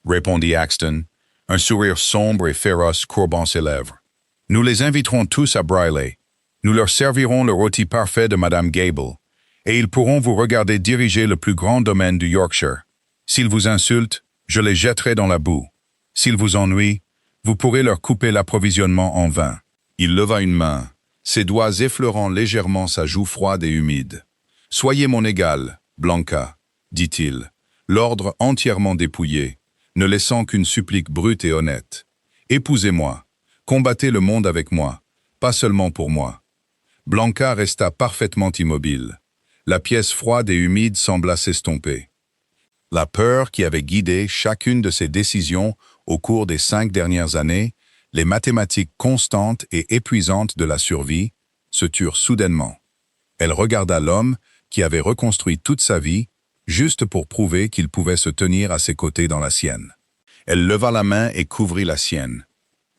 Répondit Axton, un sourire sombre et féroce courbant ses lèvres. « Nous les inviterons tous à Brierley. Nous leur servirons le rôti parfait de Madame Gable, et ils pourront vous regarder diriger le plus grand domaine du Yorkshire. S'ils vous insultent, je les jetterai dans la boue. S'ils vous ennuient, vous pourrez leur couper l'approvisionnement en vin. » Il leva une main, ses doigts effleurant légèrement sa joue froide et humide. « Soyez mon égal, Blanca, » dit-il, l'ordre entièrement dépouillé, ne laissant qu'une supplique brute et honnête. « Épousez-moi, combattez le monde avec moi, pas seulement pour moi. » Blanca resta parfaitement immobile. La pièce froide et humide sembla s'estomper. La peur qui avait guidé chacune de ses décisions au cours des 5 dernières années, les mathématiques constantes et épuisantes de la survie, se turent soudainement. Elle regarda l'homme qui avait reconstruit toute sa vie, juste pour prouver qu'il pouvait se tenir à ses côtés dans la sienne. Elle leva la main et couvrit la sienne.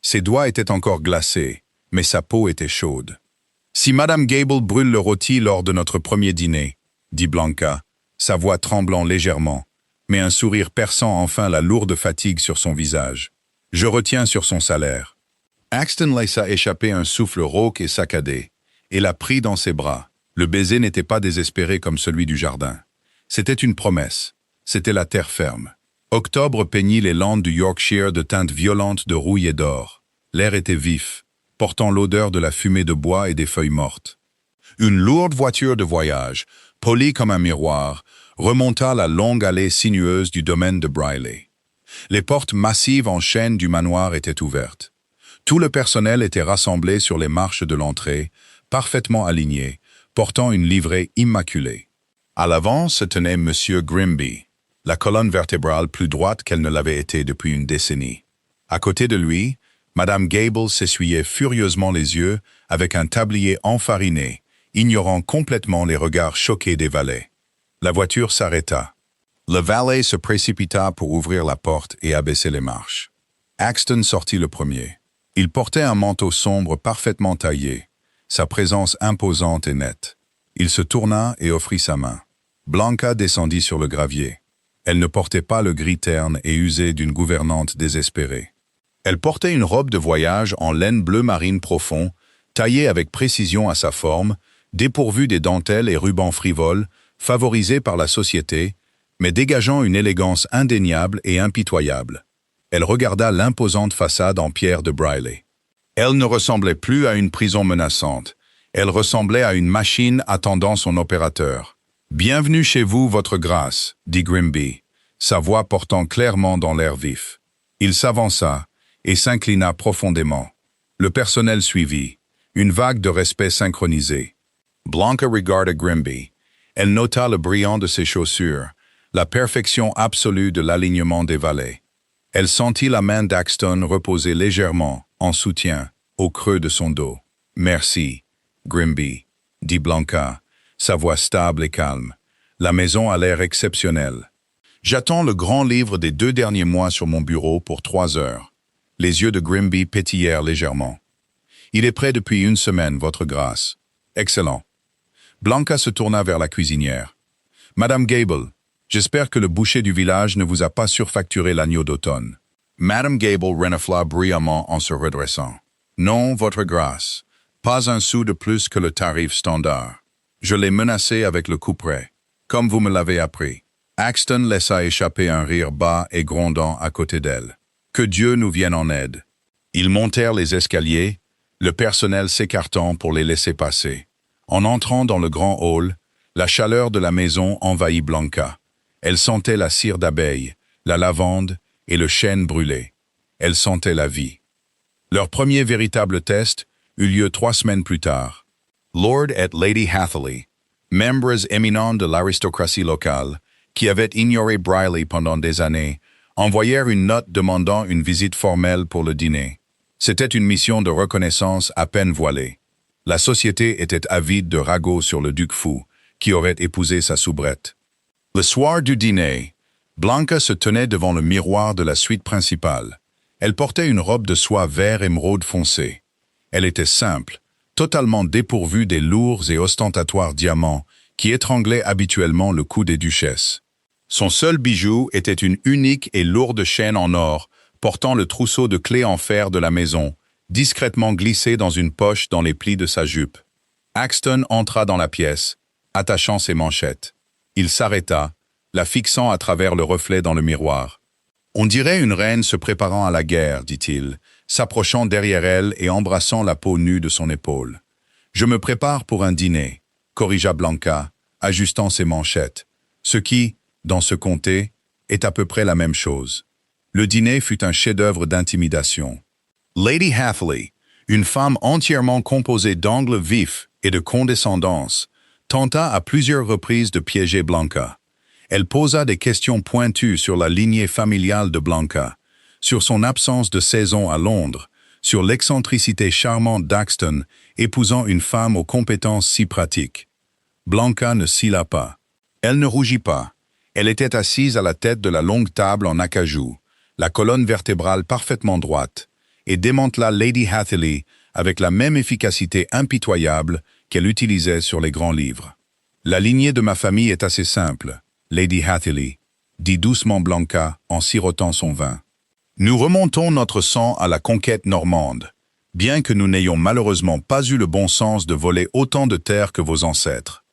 Ses doigts étaient encore glacés, mais sa peau était chaude. « Si Madame Gable brûle le rôti lors de notre premier dîner, » dit Blanca, sa voix tremblant légèrement, mais un sourire perçant enfin la lourde fatigue sur son visage. « Je retiens sur son salaire. » Axton laissa échapper un souffle rauque et saccadé, et la prit dans ses bras. Le baiser n'était pas désespéré comme celui du jardin. C'était une promesse. C'était la terre ferme. Octobre peignit les landes du Yorkshire de teintes violentes de rouille et d'or. L'air était vif, portant l'odeur de la fumée de bois et des feuilles mortes. Une lourde voiture de voyage, polie comme un miroir, remonta la longue allée sinueuse du domaine de Brierley. Les portes massives en chêne du manoir étaient ouvertes. Tout le personnel était rassemblé sur les marches de l'entrée, parfaitement aligné, portant une livrée immaculée. À l'avant se tenait M. Grimby, la colonne vertébrale plus droite qu'elle ne l'avait été depuis une décennie. À côté de lui, Madame Gable s'essuyait furieusement les yeux avec un tablier enfariné, ignorant complètement les regards choqués des valets. La voiture s'arrêta. Le valet se précipita pour ouvrir la porte et abaisser les marches. Axton sortit le premier. Il portait un manteau sombre parfaitement taillé. sa présence imposante et nette. Il se tourna et offrit sa main. Blanca descendit sur le gravier. Elle ne portait pas le gris terne et usé d'une gouvernante désespérée. Elle portait une robe de voyage en laine bleu marine profond, taillée avec précision à sa forme, dépourvue des dentelles et rubans frivoles, favorisée par la société, mais dégageant une élégance indéniable et impitoyable. Elle regarda l'imposante façade en pierre de Brierley. Elle ne ressemblait plus à une prison menaçante. Elle ressemblait à une machine attendant son opérateur. « Bienvenue chez vous, votre grâce », dit Grimby, sa voix portant clairement dans l'air vif. Il s'avança et s'inclina profondément. Le personnel suivit, une vague de respect synchronisée. Blanca regarda Grimby. Elle nota le brillant de ses chaussures, la perfection absolue de l'alignement des valets. Elle sentit la main d'Axton reposer légèrement, en soutien, au creux de son dos. « Merci, Grimby », dit Blanca, sa voix stable et calme. La maison a l'air exceptionnelle. J'attends le grand livre des 2 derniers mois sur mon bureau pour 3 heures. Les yeux de Grimby pétillèrent légèrement. Il est prêt depuis 1 semaine, votre grâce. Excellent. Blanca se tourna vers la cuisinière. Madame Gable, j'espère que le boucher du village ne vous a pas surfacturé l'agneau d'automne. Madame Gable renifla bruyamment en se redressant. Non, votre grâce. Pas un sou de plus que le tarif standard. Je l'ai menacé avec le couperet, comme vous me l'avez appris. Axton laissa échapper un rire bas et grondant à côté d'elle. Que Dieu nous vienne en aide. Ils montèrent les escaliers, le personnel s'écartant pour les laisser passer. En entrant dans le grand hall, la chaleur de la maison envahit Blanca. Elle sentait la cire d'abeille, la lavande et le chêne brûlé. Elle sentait la vie. Leur premier véritable test eut lieu 3 semaines plus tard. Lord et Lady Hatherley, membres éminents de l'aristocratie locale, qui avaient ignoré Brierley pendant des années, envoyèrent une note demandant une visite formelle pour le dîner. C'était une mission de reconnaissance à peine voilée. La société était avide de ragots sur le duc fou, qui aurait épousé sa soubrette. Le soir du dîner, Blanca se tenait devant le miroir de la suite principale. Elle portait une robe de soie vert émeraude foncé. Elle était simple, totalement dépourvue des lourds et ostentatoires diamants qui étranglaient habituellement le cou des duchesses. Son seul bijou était une unique et lourde chaîne en or portant le trousseau de clés en fer de la maison, discrètement glissé dans une poche dans les plis de sa jupe. Axton entra dans la pièce, attachant ses manchettes. Il s'arrêta, la fixant à travers le reflet dans le miroir. « On dirait une reine se préparant à la guerre, dit-il, s'approchant derrière elle et embrassant la peau nue de son épaule. « Je me prépare pour un dîner, » corrigea Blanca, ajustant ses manchettes, ce qui, dans ce comté, est à peu près la même chose. Le dîner fut un chef-d'œuvre d'intimidation. Lady Hatherley, une femme entièrement composée d'angles vifs et de condescendance, tenta à plusieurs reprises de piéger Blanca. Elle posa des questions pointues sur la lignée familiale de Blanca, sur son absence de saison à Londres, sur l'excentricité charmante d'Axton, épousant une femme aux compétences si pratiques. Blanca ne cilla pas. Elle ne rougit pas. Elle était assise à la tête de la longue table en acajou, la colonne vertébrale parfaitement droite, et démantela Lady Hatherley avec la même efficacité impitoyable qu'elle utilisait sur les grands livres. « La lignée de ma famille est assez simple, Lady Hatherley, » dit doucement Blanca en sirotant son vin. « Nous remontons notre sang à la conquête normande, bien que nous n'ayons malheureusement pas eu le bon sens de voler autant de terres que vos ancêtres.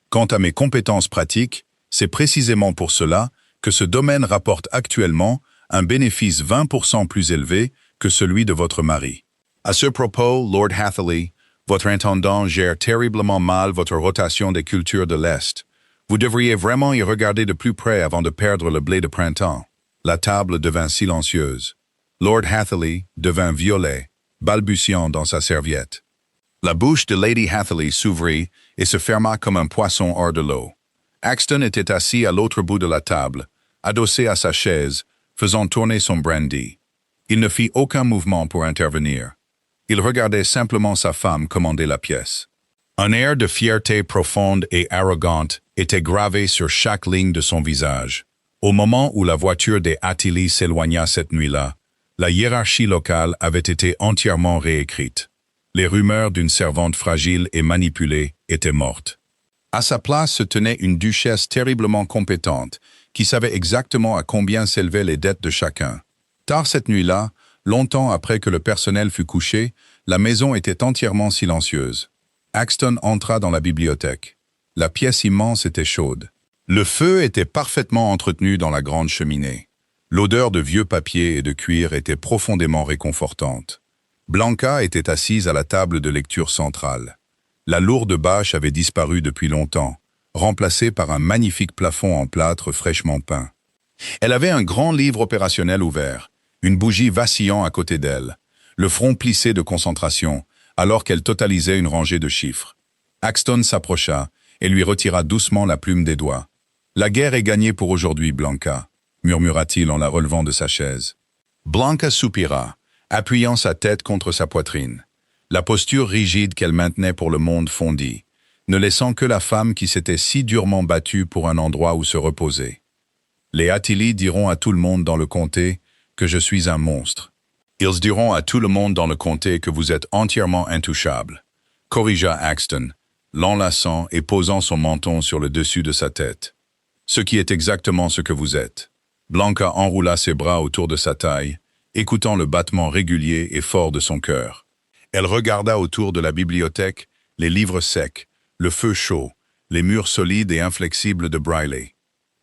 Quant à mes compétences pratiques, c'est précisément pour cela que ce domaine rapporte actuellement un bénéfice 20% plus élevé que celui de votre mari. À ce propos, Lord Hatherley, votre intendant gère terriblement mal votre rotation des cultures de l'Est. Vous devriez vraiment y regarder de plus près avant de perdre le blé de printemps. » La table devint silencieuse. Lord Hatherley devint violet, balbutiant dans sa serviette. La bouche de Lady Hatherley s'ouvrit et se ferma comme un poisson hors de l'eau. Axton était assis à l'autre bout de la table, adossé à sa chaise, faisant tourner son brandy. Il ne fit aucun mouvement pour intervenir. Il regardait simplement sa femme commander la pièce. Un air de fierté profonde et arrogante était gravé sur chaque ligne de son visage. Au moment où la voiture des Attilis s'éloigna cette nuit-là, la hiérarchie locale avait été entièrement réécrite. Les rumeurs d'une servante fragile et manipulée étaient mortes. À sa place se tenait une duchesse terriblement compétente, qui savait exactement à combien s'élevaient les dettes de chacun. Tard cette nuit-là, longtemps après que le personnel fut couché, la maison était entièrement silencieuse. Axton entra dans la bibliothèque. La pièce immense était chaude. Le feu était parfaitement entretenu dans la grande cheminée. L'odeur de vieux papier et de cuir était profondément réconfortante. Blanca était assise à la table de lecture centrale. La lourde bâche avait disparu depuis longtemps, remplacée par un magnifique plafond en plâtre fraîchement peint. Elle avait un grand livre opérationnel ouvert, une bougie vacillant à côté d'elle, le front plissé de concentration, alors qu'elle totalisait une rangée de chiffres. Axton s'approcha et lui retira doucement la plume des doigts. « La guerre est gagnée pour aujourd'hui, Blanca », murmura-t-il en la relevant de sa chaise. Blanca soupira, appuyant sa tête contre sa poitrine. La posture rigide qu'elle maintenait pour le monde fondit, ne laissant que la femme qui s'était si durement battue pour un endroit où se reposer. « Les Attili diront à tout le monde dans le comté que je suis un monstre. Ils diront à tout le monde dans le comté que vous êtes entièrement intouchable, » corrigea Axton, l'enlaçant et posant son menton sur le dessus de sa tête. « Ce qui est exactement ce que vous êtes. » Blanca enroula ses bras autour de sa taille, écoutant le battement régulier et fort de son cœur. Elle regarda autour de la bibliothèque, les livres secs, le feu chaud, les murs solides et inflexibles de Brierley.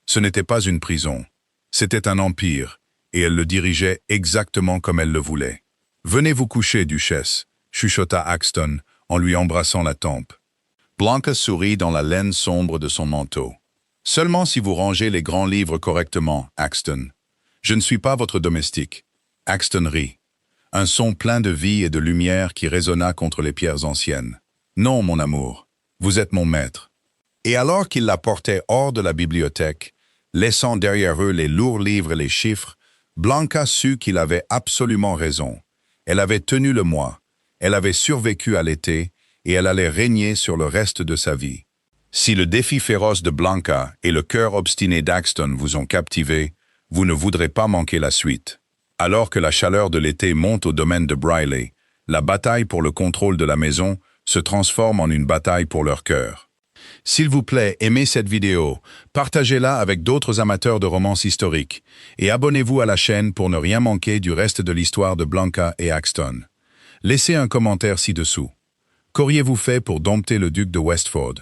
Ce n'était pas une prison, c'était un empire, et elle le dirigeait exactement comme elle le voulait. « Venez vous coucher, duchesse », chuchota Axton en lui embrassant la tempe. Blanca sourit dans la laine sombre de son manteau. « Seulement si vous rangez les grands livres correctement, Axton. Je ne suis pas votre domestique. » Axton rit. Un son plein de vie et de lumière qui résonna contre les pierres anciennes. « Non, mon amour, vous êtes mon maître. » Et alors qu'il la portait hors de la bibliothèque, laissant derrière eux les lourds livres et les chiffres, Blanca sut qu'il avait absolument raison. Elle avait tenu le mois, elle avait survécu à l'été, et elle allait régner sur le reste de sa vie. Si le défi féroce de Blanca et le cœur obstiné d'Axton vous ont captivé, vous ne voudrez pas manquer la suite. Alors que la chaleur de l'été monte au domaine de Brierley, la bataille pour le contrôle de la maison se transforme en une bataille pour leur cœur. S'il vous plaît, aimez cette vidéo, partagez-la avec d'autres amateurs de romances historiques et abonnez-vous à la chaîne pour ne rien manquer du reste de l'histoire de Blanca et Axton. Laissez un commentaire ci-dessous. Qu'auriez-vous fait pour dompter le duc de Westford?